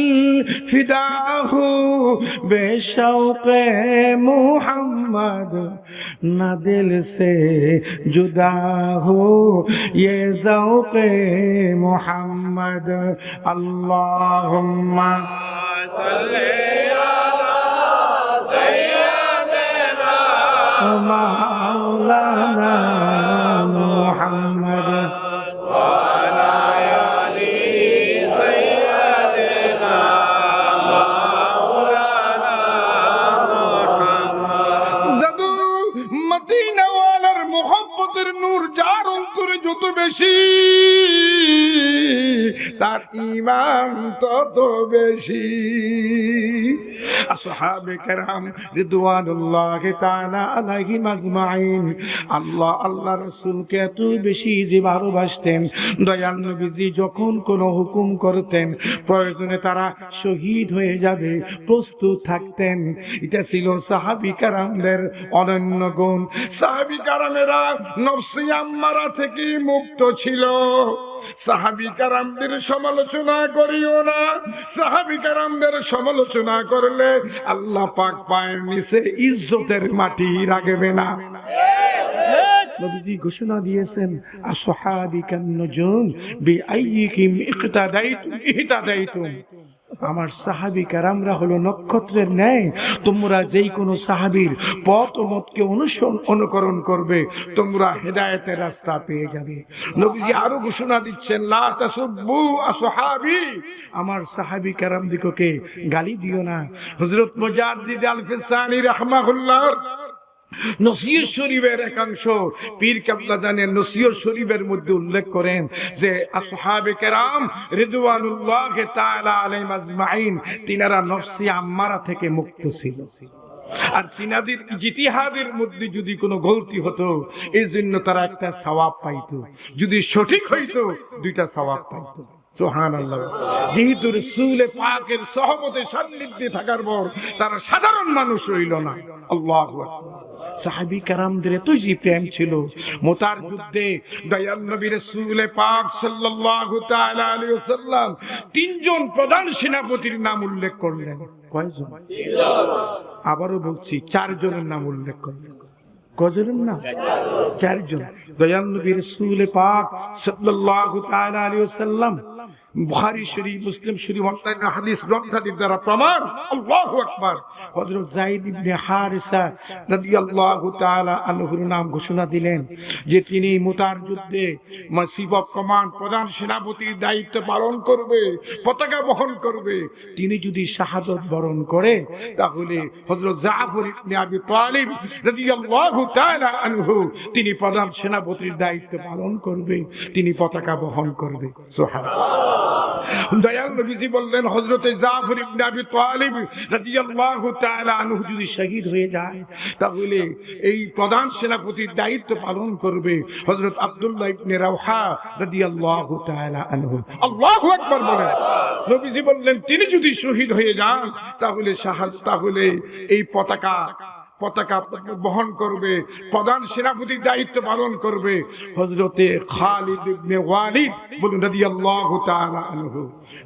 फिदा हो बेशौक़े मोहम्मद, न दिल से जुदा हो ये ज़ौक़े मोहम्मद। अल्लाहुम्मा सल्ली अला सय्यिदिना मौलाना मुहम्मद वा अला आलि सय्यिदिना। মদিনা ওয়ালার মুহাব্বতের নূর যার অন্তরে যত বেশি, তার ঈমান তত বেশি। আসহাবে কেরাম রিদওয়ানুল্লাহি তাআলা আলাইহিম আজমাইন আল্লাহ রাসূলকে এত বেশি যে ভালোবাসতেন, দয়াল নবীজি যখন কোনো হুকুম করতেন প্রয়োজনে তারা শহীদ হয়ে যাবে প্রস্তুত থাকতেন। এটা ছিল সাহাবী কেরামদের অনন্য গুণ। সাহাবী কেরামেরা নফসে আম্মারা থেকে মুক্ত ছিল। সাহাবী কেরামদের সমালোচনা করিও না, সাহাবী কেরামদের সমালোচনা করলে আল্লাহ পাক পায়ের নিচে ইজ্জতের মাটি রাখবে না। নবীজি ঘোষণা দিয়েছেন আসহাবিকান নুজুম বিআইয়িকুম ইহতাদাইতুম। আমার সাহাবী কেরামরা হলো নক্ষত্রের ন্যায়, তোমরা যেই কোনো সাহাবীর পথ ও মতকে অনুকরণ করবে তোমরা হেদায়েতের রাস্তা পেয়ে যাবে। নবীজি আরো ঘোষণা দিচ্ছেন লা তাসুব্বু আসহাবি, আমার সাহাবী কেরামদিগকে গালি দিও না। হযরত মুজাদ্দিদ আল-ফিসানি রাহমাহুল্লাহ নসিহত শরীফের একাংশ পীর কেবলা জানেন নসিহত শরীফের মধ্যে উল্লেখ করেন যে আসহাবে কেরাম রিদওয়ানুল্লাহি তাআলা আলাইহিম আজমাইন তিনারা নফসে আম্মারা থেকে মুক্ত ছিল। আর তিনাদের ইজতিহাদের মধ্যে যদি কোনো গলতি হতো এই জন্য তারা একটা সওয়াব পাইতো, যদি সঠিক হইতো দুইটা সওয়াব পাইতো। সুবহানাল্লাহ। যেহেতু রাসূল পাকের সহবতে সান্নিধ্যে থাকার পর তারা সাধারণ মানুষ হইল না। আল্লাহু আকবার। সাহাবী কেরামদের এতই যে প্রেম ছিল, মুতার যুদ্ধে দয়াল নবী রাসূল পাক সাল্লাল্লাহু তাআলা আলাইহি ওয়াসাল্লাম তিনজন প্রধান সেনাপতির নাম উল্লেখ করলেন। কয়জন? আবারও বলছি, চারজনের নাম উল্লেখ করলেন। কজনের নাম? চারজন। দয়াল নবী রাসূল পাক সাল্লাল্লাহু তাআলা আলাইহি ওয়াসাল্লাম বুখারী শরীফ, মুসলিম শরীফ অন্যান্য হাদিস গ্রন্থাদির দ্বারা প্রমাণ। আল্লাহু আকবার। হযরত যায়েদ ইবনে হারিসা রাদিয়াল্লাহু তাআলা আনহুর নাম ঘোষণা দিলেন যে তিনি মুতার যুদ্ধে চিফ অফ কমান্ড, প্রধান সেনাপতির দায়িত্ব পালন করবে, পতাকা বহন করবে। তিনি যদি শাহাদাত বরণ করে তাহলে হযরত জাফর ইবনে আবি তালিব রাদিয়াল্লাহু তাআলা আনহু তিনি প্রধান সেনাপতির দায়িত্ব পালন করবে, তিনি পতাকা বহন করবে। সুবহানাল্লাহ। দয়াল নবীজি বললেন হযরতে জাফর ইবনে আবি তালিব রাদিয়াল্লাহু তাআলা আনহু যদি শহীদ হয়ে যায় তাহলে এই প্রধান সেনাপতির দায়িত্ব পালন করবে হযরত আব্দুল্লাহ ইবনে রাওহা রাদিয়াল্লাহু তাআলা আনহু। আল্লাহু আকবার বলেন। নবীজি বললেন তিনি যদি শহীদ হয়ে যান তাহলে এই পতাকা বহন করবে, প্রধান সেনাপতির দায়িত্ব পালন করবে হযরতে খালিদ ইবনে ওয়ালিদ বলুন রাদিয়াল্লাহু তাআলা আনহু।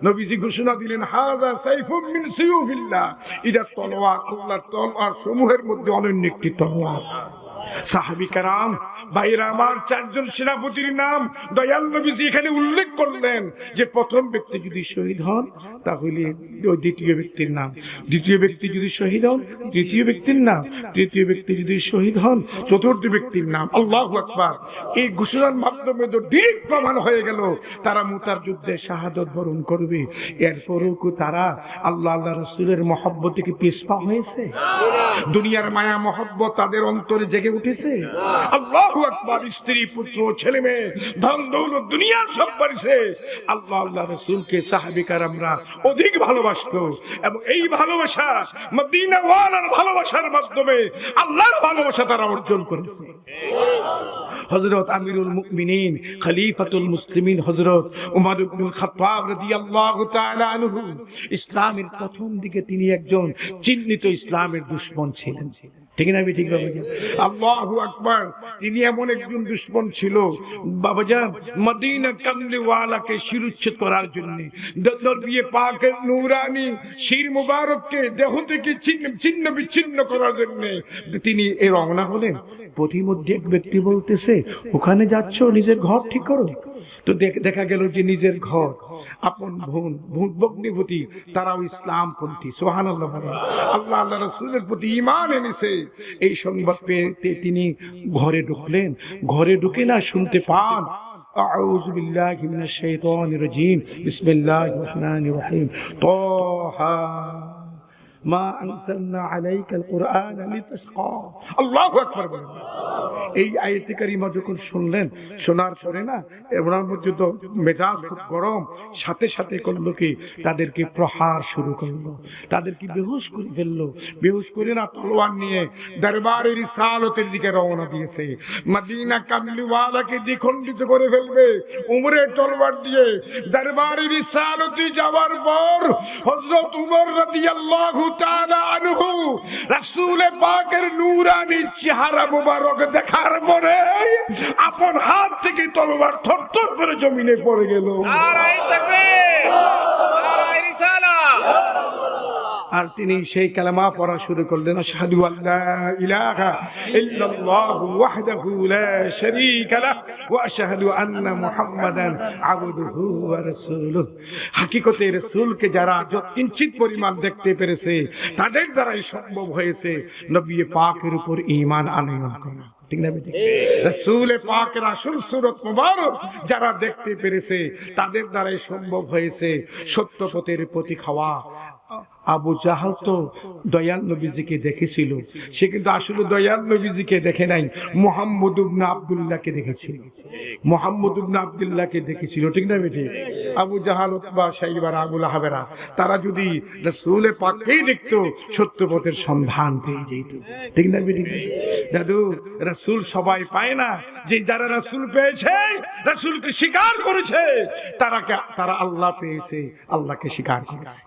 নবীজি ঘোষণা দিলেন হাযা সাইফুম মিন সিয়ুফিল্লাহ, এটা তলোয়ার, আল্লাহর তলোয়ার সমূহের মধ্যে অনন্য একটি তলোয়ার। সাহাবী কেরাম ভাইরা আমার, চারজন সেনাপতির নাম দয়াল নবীজি এখানে উল্লেখ করলেন যে প্রথম ব্যক্তি যদি শহীদ হন তাহলে ওই দ্বিতীয় ব্যক্তির নাম, দ্বিতীয় ব্যক্তি যদি শহীদ হন তৃতীয় ব্যক্তির নাম, তৃতীয় ব্যক্তি যদি শহীদ হন চতুর্থ ব্যক্তির নাম। আল্লাহু আকবার। এই ঘোষণার মাধ্যমে তো ডিরেক্ট প্রমাণ হয়ে গেল তারা মুতার যুদ্ধে শাহাদাত বরণ করবে। এরপরও কি তারা আল্লাহ রাসূলের মহব্বত থেকে পিছপা হয়েছে? দুনিয়ার মায়া মহব্বত তাদের অন্তরে জেগে উঠেছে? আল্লাহু আকবার। স্ত্রী, পুত্র, ছেলে মেয়ে, ধন দৌলত, দুনিয়ার সব পরিশেষ আল্লাহ রাসূলকে সাহাবী কেরামরা অধিক ভালোবাসতো এবং এই ভালোবাসা মদিনা ওয়ালার ভালোবাসার মাধ্যমে আল্লাহর ভালোবাসা তারা অর্জন করেছে। হযরত আমিরুল মুমিনিন খলিফাতুল মুসলিমিন হযরত উমর ইবনুল খাত্তাব রাদিয়াল্লাহু তাআলা আনহু ইসলামের প্রথম দিকে তিনি একজন চিহ্নিত ইসলামের দুশমন ছিলেন। ঠিক না? ঠিক বাবাজান। আল্লাহু আকবার। তিনি এমন একজন দুশমন ছিল বাবাজান, মদিনা কামলিওয়ালাকে শিরুচ্ছেদ করার জন্য, নবী পাকের নূরানি শির মুবারককে দেহ থেকে ছিন্ন বিচ্ছিন্ন করার জন্য তিনি এই রওনা হলেন। পথিমধ্যে এক ব্যক্তি বলতেছে ওখানে যাচ্ছ, নিজের ঘর ঠিক করো। তো দেখা গেল যে নিজের ঘর, আপন বোন, ভগ্নিপতি তারাও ইসলামপন্থী। সুবহানাল্লাহ। আল্লাহ রাসূলের প্রতি ঈমান এনেছে। এই সংবাদ পেয়ে তিনি ঘরে ঢুকলেন। ঘরে ঢুকে না শুনতে পান আউযু বিল্লাহি মিনাশ শাইতানির রাজীম বিসমিল্লাহির রহমানির রহিম তাহা মা আনসালনা আলাইকাল কুরআনা লিতাশকা। আল্লাহু আকবার বলেন। এই আয়াতে কারিমা যখন শুনলেন, শোনার পরে না ওনার মধ্যে তো মেজাজ খুব গরম, সাথে সাথে করলো কি তাদেরকে প্রহার শুরু করলো, তাদেরকে বেহুশ করে ফেললো। বেহুশ করে না তলোয়ার নিয়ে দরবারে রিসালতের দিকে রওনা দিয়েছে। মদিনা কামলিওয়ালাকে দ্বিখণ্ডিত করে ফেলবে উমরের তলোয়ার দিয়ে। দরবারে রিসালতে যাওয়ার পর হযরত উমর রাদিয়াল্লাহু তাআলা আনহু রাসূল পাকের নূরানী চেহারা মোবারক দেখার পরে আপন হাত থেকে তলোয়ার থরথর করে জমিনে পড়ে গেল। নারায়ে তাকবীর, নারায়ে রিসালাত। আর তিনি সেই কালেমা পড়া শুরু করলেন, আশহাদু আল্লা ইলাহা ইল্লাল্লাহু ওয়াহদাহু লা শারীকা লাহু ওয়া আশহাদু আন্না মুহাম্মাদান আবদুহু ওয়া রাসূলুহু। হাকিকতে রাসূলকে যারা কিঞ্চিত পরিমাণ দেখতে পেরেছে তাদের দ্বারাই সম্ভব হয়েছে নবী পাকের উপর ঈমান আনয়ন করা। ঠিক না বেটি? রাসূল পাকের আসল সুরত মুবারক যারা দেখতে পেরেছে তাদের দ্বারাই সম্ভব হয়েছে সত্য পথের প্রতীক হওয়া। আবু জাহাল তো দয়াল নবীজিকে দেখেছিল, সে কিন্তু আসলে দয়াল নবীজিকে দেখে নাই, মুহাম্মদ ইবনে আব্দুল্লাহকে দেখেছিল। মুহাম্মদ ইবনে আব্দুল্লাহকে দেখেছিল। ঠিক না বেটি? আবু জাহাল, উতবা, শাইবা, আবু লাহাবেরা তারা যদি রাসূল পাককেই দেখতো সত্য পথের সন্ধান পেয়ে যেত। ঠিক না বেটি? দাদু, রাসূল সবাই পায় না, যে যারা রাসূল পেয়েছে, রাসূলকে স্বীকার করেছে, তারা আল্লাহ পেয়েছে, আল্লাহকে স্বীকার করেছে।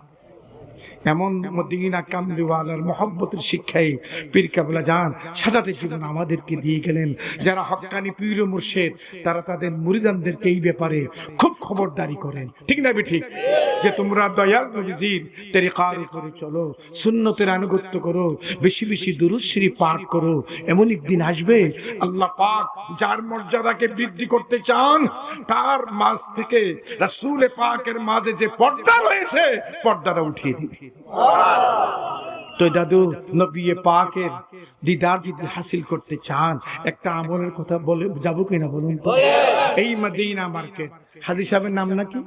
এমন মদিনা কামলিওয়ালার মহব্বতের শিক্ষায় পীর কেবলা জান সাজাতে জীবন আমাদেরকে দিয়ে গেলেন। যারা হক্কানি পীর ও মুর্শিদ তারা তাদের মুরিদানদেরকে এই ব্যাপারে খুব খবরদারি করেন। ঠিক না বে ঠিক? যে তোমরা দয়াল নবীজির তরিকার উপরে চলো, সুন্নতের আনুগত্য করো, বেশি বেশি দুরূদ শরীফ পাঠ করো। এমন একদিন আসবে আল্লাহ পাক যার মর্যাদাকে বৃদ্ধি করতে চান তার মাঝ থেকে রাসূল পাকের মাঝে যে পর্দা রয়েছে পর্দাটা উঠিয়ে দিবে। তো দাদু, নবী পাকের দিদার যদি হাসিল করতে চান একটা আমলের কথা বলে যাবো কিনা বলুন তো? এই মদিনা মার্কেট, হাজী সাহেবের নাম নাকি?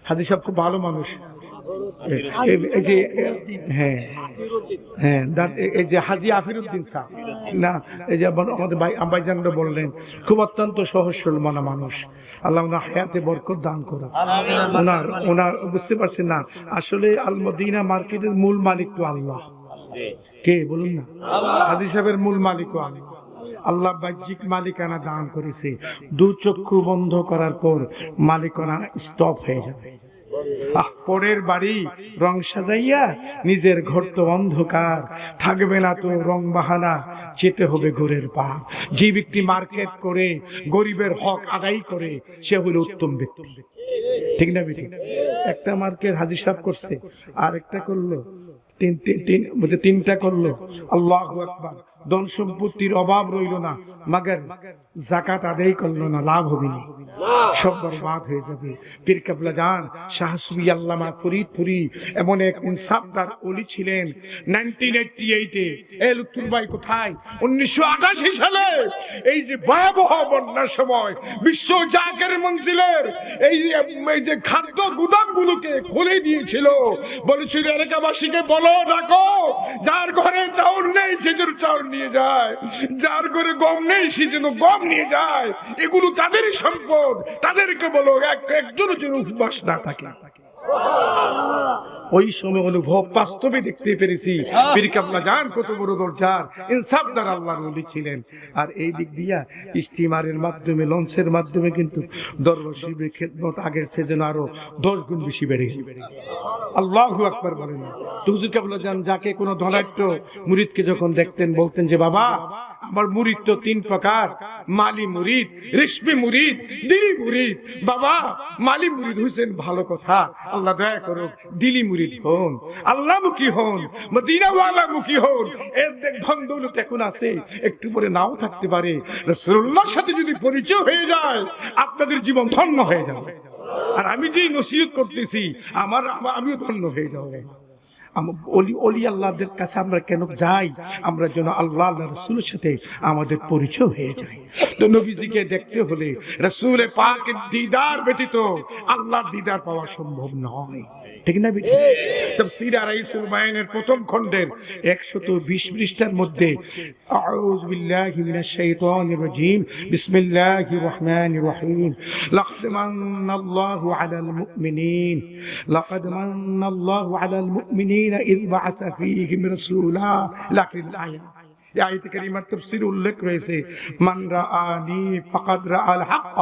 হাজী সাহেব খুব ভালো মানুষ। এই যে হ্যাঁ হ্যাঁ এই যে হাজী আফিরউদ্দিন সাহেব না, এই যে আমাদের ভাইজানরা বললেন খুব অত্যন্ত সহজ সরল মনা মানুষ। আল্লাহ ওনার হায়াতে বরকত দান করুন। ওনার বুঝতে পারছেন না, আসলে আল মদিনা মার্কেটের মূল মালিক তো আল্লাহ। কে বলুন না? হাজী সাহেবের মূল মালিকও আল্লাহ। আল্লাহ বাহ্যিক মালিকানা দান করেছে, দু চক্ষু বন্ধ করার পর মালিকানা স্টপ হয়ে যাবে। পরের বাড়ি রং সাজাইয়া নিজের ঘর তো অন্ধকার, থাকবে না তো রং বাহানা, যেতে হবে ঘোরের পা। যে ব্যক্তি মার্কেট করে গরিবের হক আদায় করে সে হলো উত্তম ব্যক্তি। ঠিক না বেটি? একটা মার্কেট হাজী সাহেব করছে, আর একটা করলো তিনটা করলো। আল্লাহু আকবার। ধন সম্পত্তির অভাব রইল না, মাগার যাকাত আদায় করলো না, লাভ হবে না, সব বরবাদ হয়ে যাবে। পীর কেবলা জান শাহ সুফি আল্লামা ফরিদপুরি এমন এক ইনসাফদার ওলি ছিলেন। 1988 এ লুৎফুল ভাই কোথায়? 1988 সালে এই যে ভয়াবহ বন্যার সময় বিশ্ব জাকের মঞ্জিলের এই যে খাদ্য গুদামগুলোকে খুলে দিয়েছিল, বলেছিল এলাকাবাসীকে বলো, ডাকো, যার ঘরে চাউল নেই সে যেন চাউল নিয়ে যায়, যার ঘরে গম নেই সে যেন গম নিয়ে যায়। এগুলো তাদেরই সম্পদ, তাদেরকে বলো একজন যেন উপবাস না থাকে। ওই সময় অনুভব বাস্তবে দেখতে পেরেছি পীর কেবলা জান কত বড় দরজার ইনসাফদার আল্লাহর ওলি ছিলেন। আর এই দিক দিয়া স্টিমারের মাধ্যমে, লঞ্চের মাধ্যমে কিন্তু দরবার শরীফের খেদমত আগের চেয়ে যেন আরো 10 গুণ বেশি বেড়ে গেছে। আল্লাহু আকবার বলেন। তো হুজুর কেবলা জান যাকে কোনো ধনাঢ্য মুরিদকে যখন দেখতেন বলতেন যে বাবা আমার মুরিদ তো 3 প্রকার, মালি মুরিদ, রেশমি মুরিদ, দিলি মুরিদ। বাবা মালি মুরিদ হইছেন ভালো কথা, আল্লাহ দয়া করুক, দিলি মুরিদ হন, আল্লাহমুখী হন, মদিনাওয়ালা মুখী হন। এর ধন দৌলত এখন আছে, একটু পরে নাও থাকতে পারে। রাসূলুল্লাহর সাথে যদি পরিচয় হয়ে যায় আপনাদের জীবন ধন্য হয়ে যাবে। আর আমি যেই নসিহত করতেছি আমিও ধন্য হয়ে যাবো। ওলি আল্লাহদের কাছে আমরা কেন যাই? আমরা যেন আল্লাহ রাসূলের সাথে আমাদের পরিচয় হয়ে যায়। তো নবীজিকে দেখতে হলে রাসূল পাকের দিদার ব্যতীত আল্লাহর দিদার পাওয়া সম্ভব নয়। ঠিক না বেটি? তাফসীর আরাইসুল বায়ানের প্রথম খণ্ডের 120 পৃষ্ঠার মধ্যে আউযু বিল্লাহি মিনাশ শাইতানির রাজীম বিসমিল্লাহির রহমানির রহিম লাকাদ মান্নাল্লাহু আলাল মুমিনিন লাকাদ মান্নাল্লাহু আলাল মুমিনিনা ইয বা'আসা ফীহিম রাসূলা লাকিল আয়াত। এই আয়াতে কারিমার তাফসীরে উল্লেখ রয়েছে মান রাআনি ফাকাদ রাআল হাক্ক।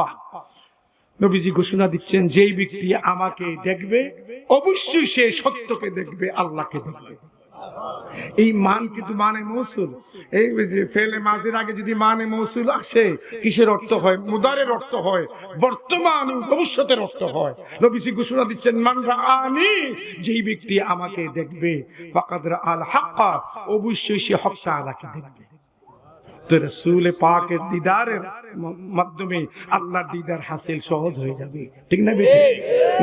নবীজি ঘোষণা দিচ্ছেন যেই ব্যক্তি আমাকে দেখবে অবশ্যই সে সত্যকে দেখবে, আল্লাহকে দেখবে। এই মান কিন্তু মানে মৌসুল। এই যে ফেলে মাঝের আগে যদি মানে মৌসুল আসে, কিসের অর্থ হয়? মুদারের অর্থ হয়, বর্তমান ও ভবিষ্যতের অর্থ হয়। নবীজি ঘোষণা দিচ্ছেন মান রাআনি, যেই ব্যক্তি আমাকে দেখবে ফাকাদ রাআল হাক্ক, অবশ্যই সে হক তাআলাকে দেখবে। তো রাসূল পাকের দিদারের মাধ্যমে আল্লাহর দিদার হাসিল সহজ হয়ে যাবে, ঠিক না বেটি?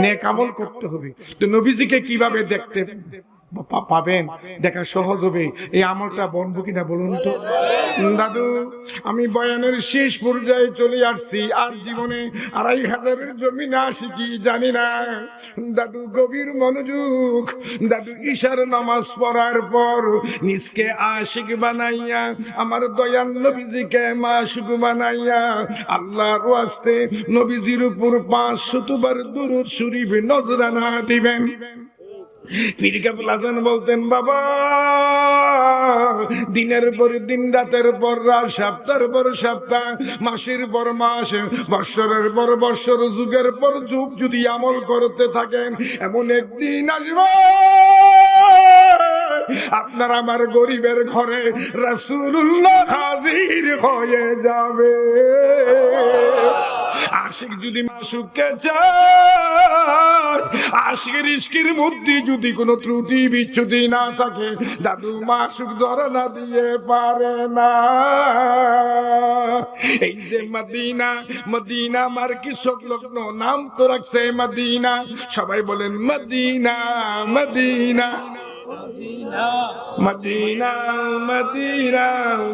নেক আমল করতে হবে। তো নবীজিকে কিভাবে দেখতে পাবেন, দেখা সহজ হবে? এই আমলটা বলবো কিনা বলুন তো? দাদু, আমি বয়ানের শেষ পর্যায়ে চলে আসছি, আর জীবনে 2500-এর জমিনে আসি কি জানি না। দাদু গভীর মনোযোগ। দাদু ঈশার নামাজ পড়ার পর নিজকে আশিক বানাইয়া আমার দয়াল নবীজিকে মাশুক বানাইয়া আল্লাহর ওয়াস্তে নবীজির উপর 500 বার দুরূদ শরীফ নজরানা দিবেন। পীর কেবলা আজান বলতেন, বাবা দিনের পর দিন, রাতের পর রাত, সপ্তাহের পর সপ্তাহ, মাসের পর মাস, বৎসরের পর বৎসর, যুগের পর যুগ যদি আমল করতে থাকেন, এমন একদিন আসবে আপনার আমার গরিবের ঘরে রাসূলুল্লাহ হাজির হয়ে যাবে। আশিক যদি মাশুককে চায়, আশিকের ইশকের মধ্যে যদি কোনো ত্রুটি বিচ্যুতি না থাকে, দাদু মাশুক ধরা না দিয়ে পারে না। এই যে মদিনা, মদিনা আমার কি সংলগ্ন নাম তো রাখছে মদিনা। সবাই বলেন Medina Medina Medina Medina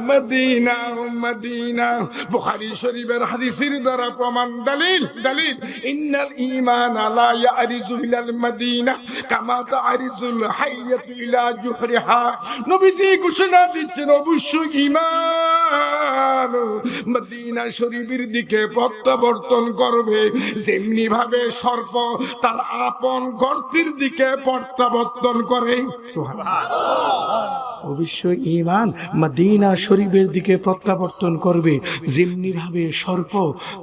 Medina Medina. Bukhari শরীফের হাদিসের দ্বারা প্রমাণ, দলিল দলিল। ইন্নাল ঈমান লা ইয়ারিজু ইলাল মদিনা কামা তারিজুল হাইয়াতু ইলা জুহরিহা। নবীজি ঘোষণা দিচ্ছেন অবশ্যই ঈমান মদিনা শরীফের দিকে প্রত্যাবর্তন করবে, যেমনি ভাবে সর্প তার আপন গর্তের দিকে প্রত্যাবর্তন করে। অবশ্যই ঈমান মদিনা শরীফের দিকে প্রত্যাবর্তন করবে, যেমনি ভাবে সর্প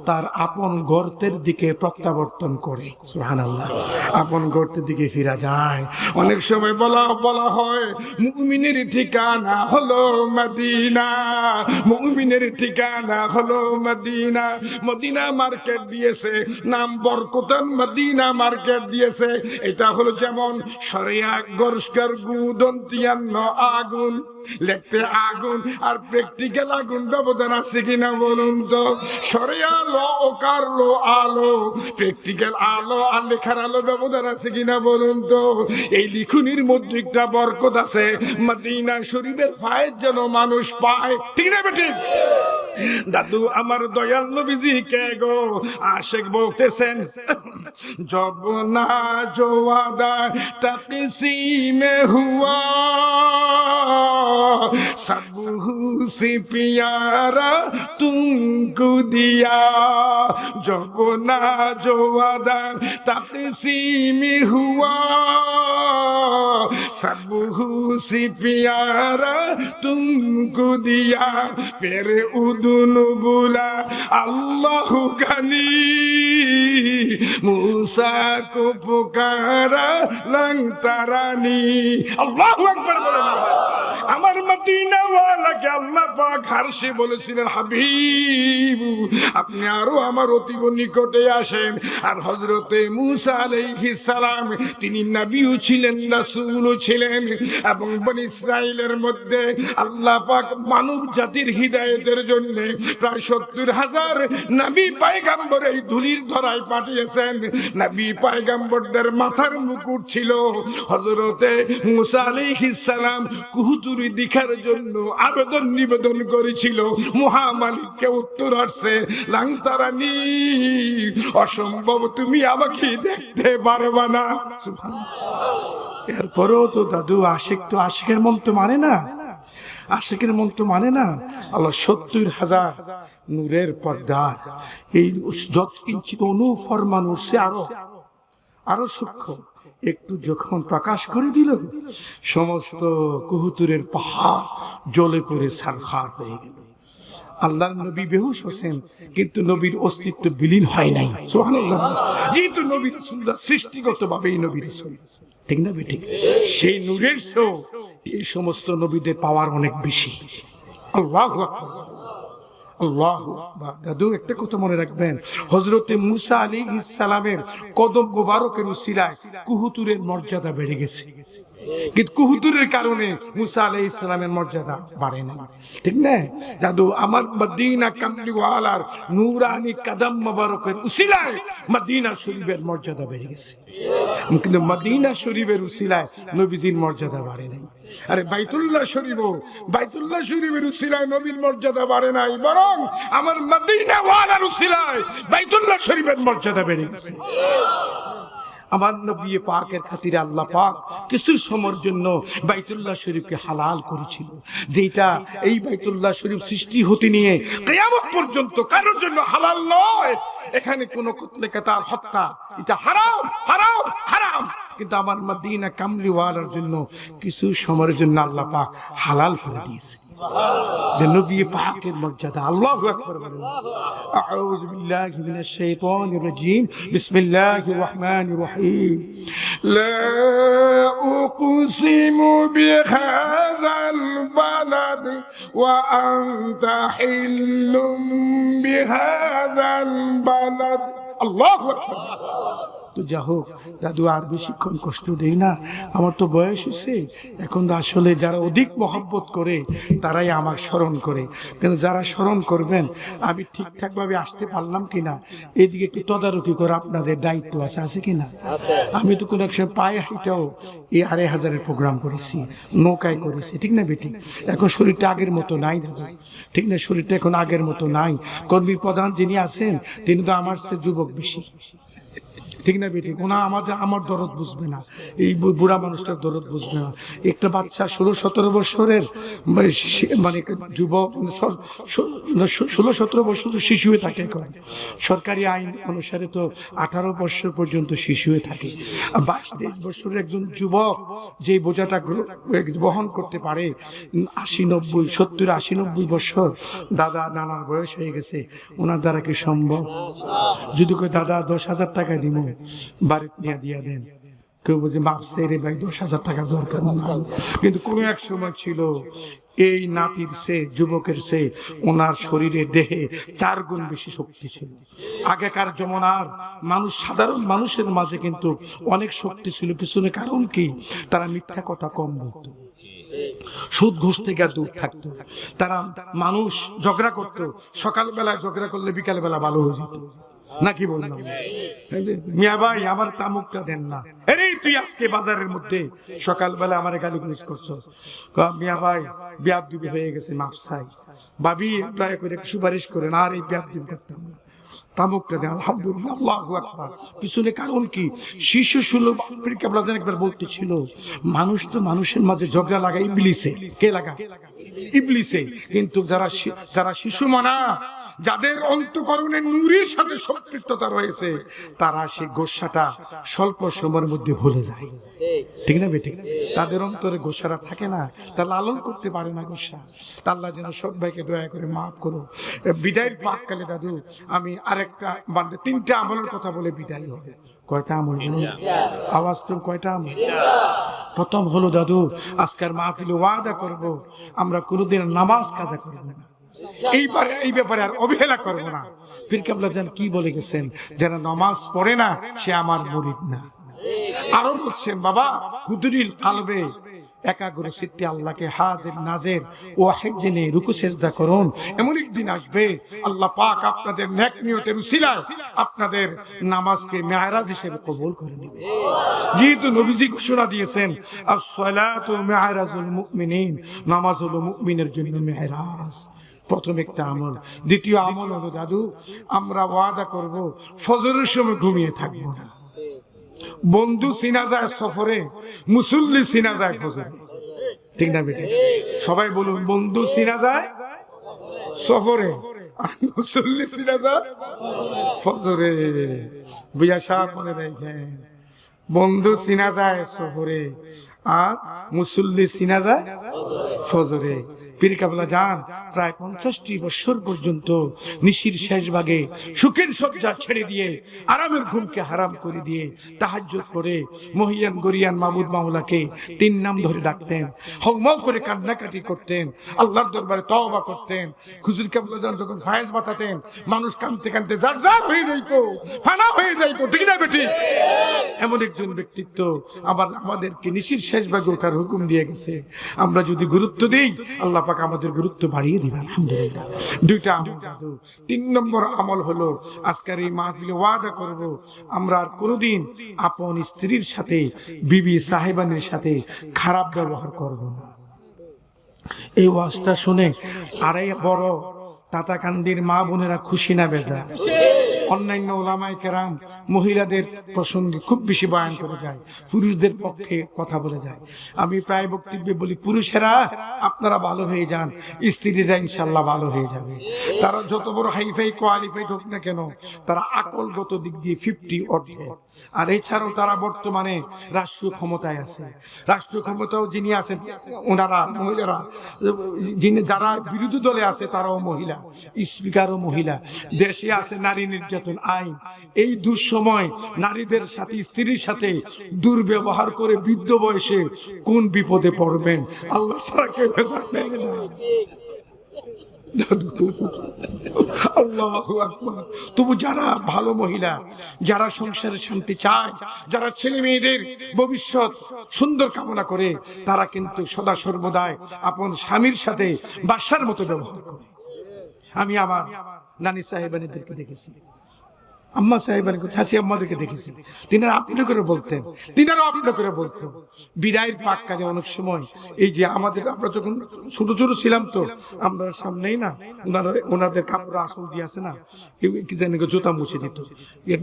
তার আপন গর্তের দিকে প্রত্যাবর্তন করে। সুবহানাল্লাহ। আপন গর্তের দিকে ফিরা যায়। অনেক সময় বলা হয় মুমিনের ঠিকানা হলো মদিনা, মুমিনের ঠিকানা হলো মদিনা। মদিনা মার্কেট দিয়েছে নাম, বরকতান মদিনা মার্কেট দিয়েছে। এটা হলো যেমন শরিয়া গর্স্কার গুদন্তিয়ান্ন আগুন, লিখতে আগুন আর প্র্যাকটিক্যাল আগুন ব্যবধান আছে কিনা বলুন তো? শরিয়া আলো, ওকার লো আলো, প্র্যাকটিক্যাল আলো আর লেখার আলো ব্যবধান আছে কিনা বলুন তো? এই লিখুনির মধ্যে একটা বরকত আছে। মদিনা শরীফের ফায়েজ যেন মানুষ পায়, ঠিক না বেঠিক? দাদু আমার দয়াল নবীজি কে গো আশিক বলতেছেন, জব না জো ওয়াদা তাকসীমে হুয়া सबहू से प्यारा तुमको दिया, जब ना जो वादा तक़सीम हुआ सबहू से प्यारा तुमको दिया, फिर उदुन बोला अल्लाह गनी मूसा को पुकारा लंग तरानी। अल्लाह अकबर बोले। আমার মদিনা ওয়ালাকে আল্লাহ পাক আরশে বলেছিলেন, হাবিব আপনি আরো আমার অতীব নিকটে আসেন। আর হযরতে মূসা আলাইহিস সালাম তিনি নবীও ছিলেন, রাসূলও ছিলেন, এবং বনি ইসরাইলের মধ্যে আল্লাহ পাক মানব জাতির হিদায়াতের জন্য প্রায় 70,000 নবী পয়গম্বর এই ধুলির ধরায় পাঠিয়েছেন। নবী পয়গম্বরদের মাথার মুকুট ছিল হযরতে মূসা আলাইহিস সালাম কুহুতুর হুজুর দেখার জন্য আবেদন নিবেদন করেছিল, মহামালিককে উত্তর আসছে, লাংতারানি, অসম্ভব, তুমি আমাকে দেখতে পারবা না। এরপরেও তো দাদু আশিক, তো আশিকের মন তো মানে না, আশিকের মন তো মানে না। আল্লাহ 70,000 নূরের পর্দার এই যত কিঞ্চিত অনুফরমান উঠছে আরো সূক্ষ্ম, একটু যখন প্রকাশ করে দিল, সমস্ত কহুতুরের পাহাড় জ্বলে পড়ে ছারখার হয়ে গেল। আল্লাহর নবী বেহুশ হোসেন, কিন্তু নবীর অস্তিত্ব বিলীন হয় নাই। সুবহানাল্লাহ। যেহেতু নবী রাসূলুল্লাহ সৃষ্টিগতভাবে এই নবী রাসূল, ঠিক না বেঠিক? সেই নূরের চেয়েও এই সমস্ত নবীদের পাওয়ার অনেক বেশি। আল্লাহু আকবার, আল্লাহু আকবার। দাদু একটা কথা মনে রাখবেন, হযরতে মূসা আলাইহিস সালামের কদম মোবারকের উসিলায় কুহুতুরের মর্যাদা বেড়ে গেছে, কিন্তু কুহুতুরের কারণে মূসা আলাইহিস সালামের মর্যাদা বাড়ে নাই, ঠিক না দাদু? আমার মদিনা কামলিওয়ালার নূরানি কদম মোবারকের উসিলায় মদিনা শরীফের মর্যাদা বেড়ে গেছে, কিন্তু মদিনা শরীফের উসিলায় নবীজির মর্যাদা বাড়ে নাই। আরে বাইতুল্লাহ শরীফের উসিলায় নবীর মর্যাদা বাড়ে নাই, বরং আমার মদিনা ওয়ালার উসিলায় বাইতুল্লাহ শরীফের মর্যাদা বেড়ে গেছে। আমার নবী পাকের খাতিরে আল্লাহ পাক কিছু সময়ের জন্য বাইতুল্লাহ শরীফকে হালাল করেছিল, যেটা এই বাইতুল্লাহ শরীফ সৃষ্টি হতে নিয়ে কিয়ামত পর্যন্ত কারোর জন্য হালাল নয়। এখানে কোনো কতলে কাতাল হত্যা, এটা হারাম হারাম হারাম, কিন্তু আমার মদিনা কামলিওয়ালার জন্য কিছু সময়ের জন্য আল্লাহ পাক হালাল করে দিয়েছে। নবী পাকের মর্যাদা, আল্লাহু আকবার বলেন। আউযু বিল্লাহি মিনাশ শাইতানির রাজীম, বিসমিল্লাহির রহমানির রহিম। লা উকসিমু বিহাযাল বালাদ ওয়া আনতা হিল্লুম বিহাযাল বালাদ। আল্লাহু আকবার। তো যা হোক দাদু, আর বেশিক্ষণ কষ্ট দেই না, আমার তো বয়স হয়েছে এখন। তো আসলে যারা অধিক মহব্বত করে তারাই আমার স্মরণ করে, কিন্তু যারা স্মরণ করবেন আমি ঠিকঠাকভাবে আসতে পারলাম কিনা এদিকে একটু তদারকি করে আপনাদের দায়িত্ব আছে কিনা? আমি তো কোনো এক সময় পায়ে হাইটাও এই 2,500-এর প্রোগ্রাম করেছি, নৌকায় করেছি, ঠিক না বেটি? এখন শরীরটা আগের মতো নাই দাদু, ঠিক না? শরীরটা এখন আগের মতো নাই। কর্মী প্রধান যিনি আছেন তিনি তো আমার চেয়ে যুবক বেশি, ঠিক না বেটি? ওনা আমার দরদ বুঝবে না, এই বুড়া মানুষটার দরদ বুঝবে না। একটা বাচ্চা 16-17 বছরের মানে যুবক, 16-17 বছর শিশু হয়ে থাকে। এখন সরকারি আইন অনুসারে তো 18 বছর পর্যন্ত শিশু হয়ে থাকে। 22-23 বছরের একজন যুবক যে বোঝাটা বহন করতে পারে, 80-90, 70-80-90 বছর দাদা নানার বয়স হয়ে গেছে, ওনার দ্বারা কি সম্ভব? যদি কই দাদা 10,000 টাকা দিব, বাড়িতে নিয়ে দিয়ে দেন, কেউ বলছে মাপ রে ভাই 10,000 টাকার দরকার নাই। কিন্তু কোনো এক সময় ছিল এই নাতির সে, যুবকের সে ওনার শরীরে দেহে 4 গুণ বেশি শক্তি ছিল। আগেকার জমানার মানুষ, সাধারণ মানুষের মাঝে কিন্তু অনেক শক্তি ছিল। পিছনে কারণ কি? তারা মিথ্যা কথা কম বলতো, সুদ ঘুষ থেকে দূর থাকতো, তারা মানুষ ঝগড়া করতো, সকালবেলায় ঝগড়া করলে বিকালবেলা ভালো হয়ে যেত, নাকি বললাম? মিয়া ভাই আমার তামুকটা দেন না, আরে তুই আজকে বাজারের মধ্যে সকালবেলা আমার গালিগালাজ করছো, মিয়া ভাই বেয়াদবি হয়ে গেছে, মাফ চাই, ভাবি দয়া করে সুপারিশ করেন, আর এই বেয়াদবি করতাম না, তামুকটা দেন। আলহামদুলিল্লাহ, আল্লাহু আকবার। পিছনে কারণ কি? শিশু সুলভ একবার বলতেছিল, মানুষ তো মানুষের মাঝে ঝগড়া লাগাই ইবলিসে। কে লাগা? ইবলিসে। কিন্তু যারা শিশু মানা, যাদের অন্তঃকরণে নূরের সাথে সম্পৃক্ততা রয়েছে, তারা সেই গোসাটা স্বল্প সময়ের মধ্যে ভুলে যায়, ঠিক না বেটি? তাদের অন্তরে গোসাটা থাকে না, তা লালন করতে পারে না গোসা। আল্লাহ যেন সব ভাইকে দয়া করে মাফ করো। বিদায়ের পাককালে দাদু আমি আরেকটা মানে 3টা আমলের কথা বলে বিদায় হবে। কয়টা আমল বলুন? আওয়াজ করুন, কয়টা আমল? প্রথম হলো দাদু, আজকের মাহফিলে ওয়াদা করব আমরা কোনোদিন নামাজ কাজা করব না, এই ব্যাপারে আর অবহেলা করব না। পীর কেবলা জান কি বলে গেছেন, যারা নামাজ পড়ে না সে আমার মুরিদ না। আরো বলছেন, বাবা হুদুরিল কালবে একাগ্র চিত্তে আল্লাহকে হাজির নাজির ওয়াহিদ জেনে রুকু সেজদা করুন। এমন একদিন আসবে আল্লাহ পাক আপনাদের নেক নিয়তের উসিলায় আপনাদের নামাজকে মেরাজ হিসেবে কবুল করে নেবে। যেহেতু নবীজি ঘোষণা দিয়েছেন আস-সালাতু মেরাজুল মুমিনিন, নামাজ হলো মুমিনের জন্য মেরাজ। প্রথম একটা আমল। দ্বিতীয় আমল হলো দাদু, আমরা ওয়াদা করব ফজরের সময় ঘুমিয়ে থাকবো না। বন্ধু চিনা যায় সফরে, মুসল্লি চিনা যায় ফজরে, ঠিক না বেটি? সবাই বলুন, বন্ধু চিনা যায় সফরে আর মুসল্লি চিনা যায় ফজরে। বুঝা সাহেব মনে রাখেন, বন্ধু চিনা যায় সফরে আর মুসল্লি চিনা যায় ফজরে। পীর কাবলা যান প্রায় 50টি বছর পর্যন্ত নিশির শেষ ভাগে সুখের সজ্জা ছেড়ে দিয়ে আরামের ঘুমকে হারাম করে দিয়ে তাহাজ্জুদ করে মহিয়ান গরিয়ান মাবুদ মাওলাকে 3 নাম ধরে ডাকতেন, হউমাউ করে কান্নাকাটি করতেন, আল্লাহর দরবারে তওবা করতেন। হুজুর কাবলা যান যখন ফায়েজ বাতাতেন, মানুষ কাঁদতে কাঁদতে জারজার হয়ে যাইত, ফানা হয়ে যাইত, ঠিক না বেটি? এমন একজন ব্যক্তিত্ব আবার আমাদেরকে নিশির শেষ ভাগে ওঠার হুকুম দিয়ে গেছে। আমরা যদি গুরুত্ব দিই, আল্লাহ পাক আমাদের গুরুত্ব বাড়িয়ে দিবেন আলহামদুলিল্লাহ। 2টা আমল দাদু। 3 নম্বর আমল হলো আজকের এই মাহফিলে ওয়াদা করব আমরা আর কোনোদিন আপন স্ত্রীর সাথে, বিবি সাহেবানের সাথে খারাপ ব্যবহার করব না। এই ওয়াজটা শুনে আড়াই বড় তাতাকান্দির মা বোনেরা খুশি না বেজা? অন্যান্য ওলামায়ে কেরাম মহিলাদের প্রসঙ্গে খুব বেশি বয়ান করে যায়, পুরুষদের পক্ষে কথা বলে যায়। আমি প্রায় বক্তব্যে বলি, পুরুষেরা আপনারা ভালো হয়ে যান, স্ত্রীরা ইনশাল্লাহ ভালো হয়ে যাবে। তারা যত বড় হাইফাই কোয়ালিফাইড হোক না কেন, তারা আকলগত দিক দিয়ে 50 অর্ধে। আর এছাড়াও তারা বর্তমানে রাষ্ট্রীয় ক্ষমতায় আছে। রাষ্ট্রীয় ক্ষমতাও যিনি আছেন ওনারা মহিলারা, যিনি যারা বিরোধী দলে আছে তারাও মহিলা, স্পিকারও মহিলা। দেশে আছে নারী নির্যাতন আইন। এই দুঃসময় নারীদের সাথে, স্ত্রীর সাথে দুর্ব্যবহার করে বৃদ্ধ বয়সে কোন বিপদে পড়বেন আল্লাহ ছাড়া কেউ জানে না। আল্লাহু আকবার। তবু যারা ভালো মহিলা, যারা সংসারে শান্তি চায়, যারা ছেলে মেয়েদের ভবিষ্যৎ সুন্দর কামনা করে, তারা কিন্তু সদা সর্বদাই আপন স্বামীর সাথে বাদশার মতো ব্যবহার করে। আমি আমার নানি সাহেবানীদেরকে দেখেছি, আম্মা সাহেবানীকে, ছাসি আম্মাদেরকে দেখেছি, তিনারা আপনি করে বলতেন, তিনারাও আপনি করে বলতো। বিদায়ের পাক কাজে অনেক সময় এই যে আমাদের, আমরা যখন ছোট ছোট ছিলাম তো আমরা সামনেই না ওনাদের কাপড় আসল দিয়ে আছে না, কি জানি জুতা মুছে দিত।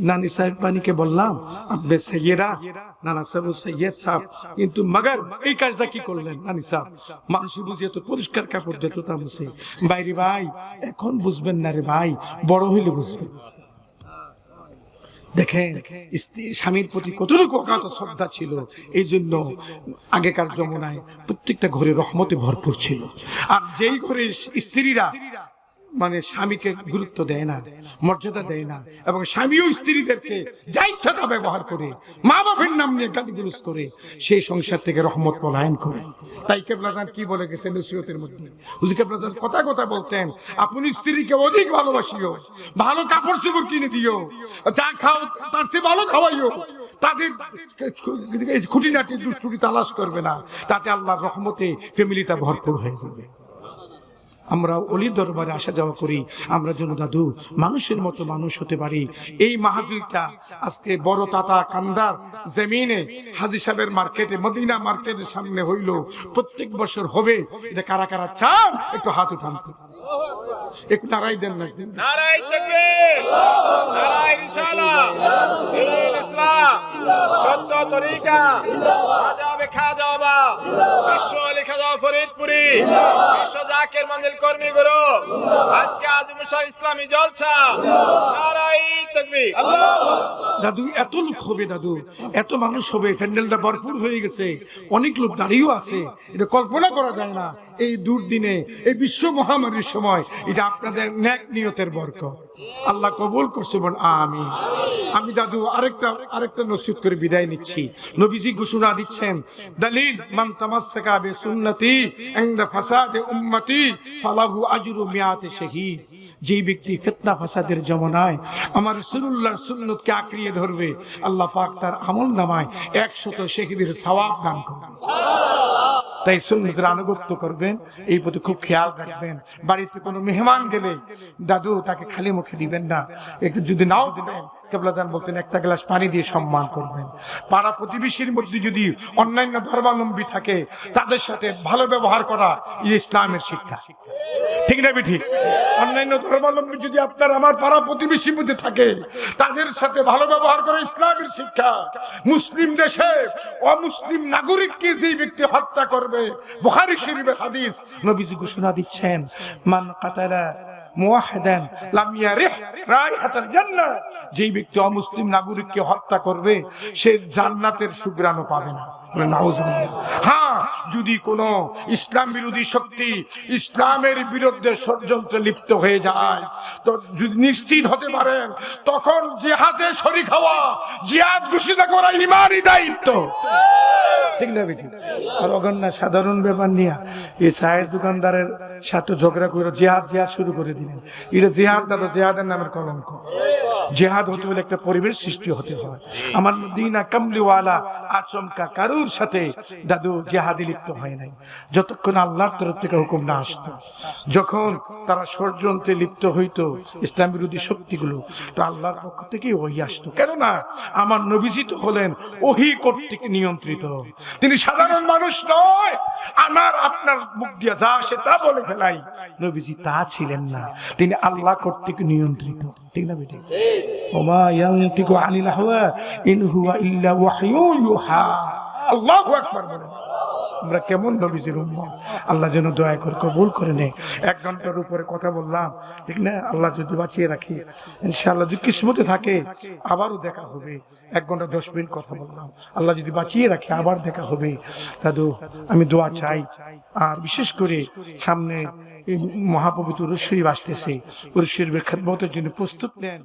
নানি সাহেবানীকে বললাম, আপনি সৈয়দা? নানা সাহেব সৈয়দ সাহেব, কিন্তু মগর এই কাজটা কি করলেন নানি সাহেব? মানুষ বুঝিয়ে তো পরিষ্কার কাপড় দিয়ে জুতা মুছে। বাইরে ভাই, এখন বুঝবেন না রে ভাই, বড় হইলে বুঝবেন। দেখেন স্বামীর প্রতি কতটুকু অগাধ শ্রদ্ধা ছিল। এই জন্য আগেকার জমানায় প্রত্যেকটা ঘরে রহমতে ভরপুর ছিল। আর যেই ঘরে স্ত্রীরা মানে স্বামীকে গুরুত্ব দেয় না, মর্যাদা দেয় না, এবং স্বামীও স্ত্রীদেরকে যা ইচ্ছা তা ব্যবহার করে, মা বাপের নাম নিয়ে গালিগালাজ করে, সেই সংসার থেকে রহমত পলায়ন করে। তাই কেবলা জান কি বলে গেছেন নসিহতের মধ্যে? হুজুর কেবলা জান কথা কথা বলতেন, আপনি স্ত্রীকে অধিক ভালোবাসিও, ভালো কাপড় চোপড় কিনে দিও, যা খাও তার চেয়ে ভালো খাওয়াইও, তাদের খুঁটিনাটি দুষ্টুটি তালাশ করবে না, তাতে আল্লাহর রহমতে ফ্যামিলিটা ভরপুর হয়ে যাবে। আমরা অলির দরবারে আসা যাওয়া করি, আমরা যেন দাদু মানুষের মতো মানুষ হতে পারি। এই মাহফিলটা আজকে বড় তাতা কান্দার জমিনে হাজী সাহেবের মার্কেটে, মদিনা মার্কেটের সামনে হইল, প্রত্যেক বছর হবে। এটা কারা কারা চান একটু হাত উঠান তো, একটু নারাই দেন না। নারায়ে তাকবীর, নারায়ে রিসালাত, দীনুল ইসলাম, সত্য তরিকা, আজাবে খাজাবা, বিশ্ব লেখা যাওয়া ফরিদপুরি, বিশ্ব জাকির মঞ্জিল কর্মী গুরু, আজকে আজিমুশাহ ইসলামী জলসা। নারায়ে তাকবীর। দাদু এত লোক হবে, দাদু এত মানুষ হবে, প্যান্ডেলটা ভরপুর হয়ে গেছে, অনেক লোক দাঁড়িয়েও আছে, এটা কল্পনা করা যায় না। এই দুর্দিনে, এই বিশ্ব মহামারীর সময়, এটা আপনাদের নেক নিয়তের বরকত, আল্লাহ কবুল করছে। আমিন। আমি দাদু আরেকটা নসিহত করে বিদায় নিচ্ছি। নবীজি ঘোষণা দিচ্ছেন, দলিল মান তামাসসাকা বিসুন্নতি ইনদা ফাসাদে উম্মতি ফালাহু আজরু মিয়াতে শহীদ। যেই ব্যক্তি ফিতনা ফাসাদের জমানায় আমার রাসূলুল্লাহর সুন্নতকে আঁকড়িয়ে ধরবে, আল্লাহ পাক তার আমল নামায় 100 শহীদের সওয়াব দান করবেন। তাই সুন্নতের আনুগত্য করবেন, এই প্রতি খুব খেয়াল রাখবেন। বাড়িতে কোনো মেহমান গেলে দাদু তাকে খালি মুখে দিবেন না, একটু যদি নাও দিবেন কেবলাজান বলতেন একটা গ্লাস পানি দিয়ে সম্মান করবেন। পাড়া প্রতিবেশীর মধ্যে যদি অন্যান্য ধর্মাবলম্বী থাকে তাদের সাথে ভালো ব্যবহার করা ইসলামের শিক্ষা, ঠিক না ঠিক? অন্যান্য ধর্মাবলম্বী যদি আপনার আমার পাড়া প্রতিবেশীর মধ্যে থাকে তাদের সাথে ভালো ব্যবহার করা ইসলামের শিক্ষা। মুসলিম দেশে অমুসলিম নাগরিককে যে ব্যক্তি হত্যা করবে, বুখারী শরীফের হাদিস, নবীজি ঘোষণা দিচ্ছেন মান কাতালা মুওয়াহিদান লাম ইয়ারিহ রাইহাতাল জান্নাহ, যেই ব্যক্তি অমুসলিম নাগরিককে হত্যা করবে সে জান্নাতের সুঘ্রাণও পাবে না। হ্যাঁ, যদি কোন ইসলাম বিরোধী শক্তি ইসলামের বিরুদ্ধে ষড়যন্ত্রে লিপ্ত হয়ে যায় তো যদি নিশ্চিত হতে পারেন তখন জিহাদে শরীক হওয়া, জিহাদ ঘোষণা করা ইমানি দায়িত্ব, ঠিক না বেটি? আর অগণ্য সাধারণ ব্যাপার নিয়ে এই চায়ের দোকানদারের সাথে ঝগড়া করে জিহাদ শুরু করে দিলেন। এটা জিহাদ দাদা, জিহাদের নামের কলঙ্ক। জিহাদ হতে হলে একটা পরিবেশ সৃষ্টি হতে হয়। আমার মদিনা কামলিওয়ালা আচমকা কারুর সাথে দাদু জিহাদে লিপ্ত হয় নাই যতক্ষণ আল্লাহর তরফ থেকে হুকুম না আসতো। যখন তারা ষড়যন্ত্রে লিপ্ত হইতো ইসলাম বিরোধী শক্তিগুলো, তো আল্লাহর পক্ষ থেকে ওহী আসতো। কেননা আমার নবীজি তো হলেন ওহী কর্তৃক নিয়ন্ত্রিত, তিনি সাধারণ মানুষ নয় আমার আপনার মুখ দিয়ে যা আসে তা বলে ফেলাই। নবীজি তা ছিলেন না, তিনি আল্লাহ কর্তৃক নিয়ন্ত্রিত, ঠিক না বেটি? ওমা ইয়ানতিকু আনিল হাওয়া ইন হুয়া ইল্লা ওয়াহয়ু ইউহা। আল্লাহু আকবার বলেন। আমরা কেমন নবীজির উম্মত, আল্লাহ যেন দয়া করে কবুল করে নেয়। 1 ঘন্টার উপরে কথা বললাম, ঠিক না? আল্লাহ যদি বাঁচিয়ে রাখি ইনশাআল্লাহ, যদি কিসমতে থাকে আবারও দেখা হবে। 1 ঘন্টা 10 মিনিট কথা বললাম, আল্লাহ যদি বাঁচিয়ে রাখে আবার দেখা হবে। দাদু আমি দোয়া চাই, আর বিশেষ করে সামনে মহাপবিত্র উরুস শরীফ আসতেছে, উরুস শরীফের খেদমতের জন্য প্রস্তুত নেন।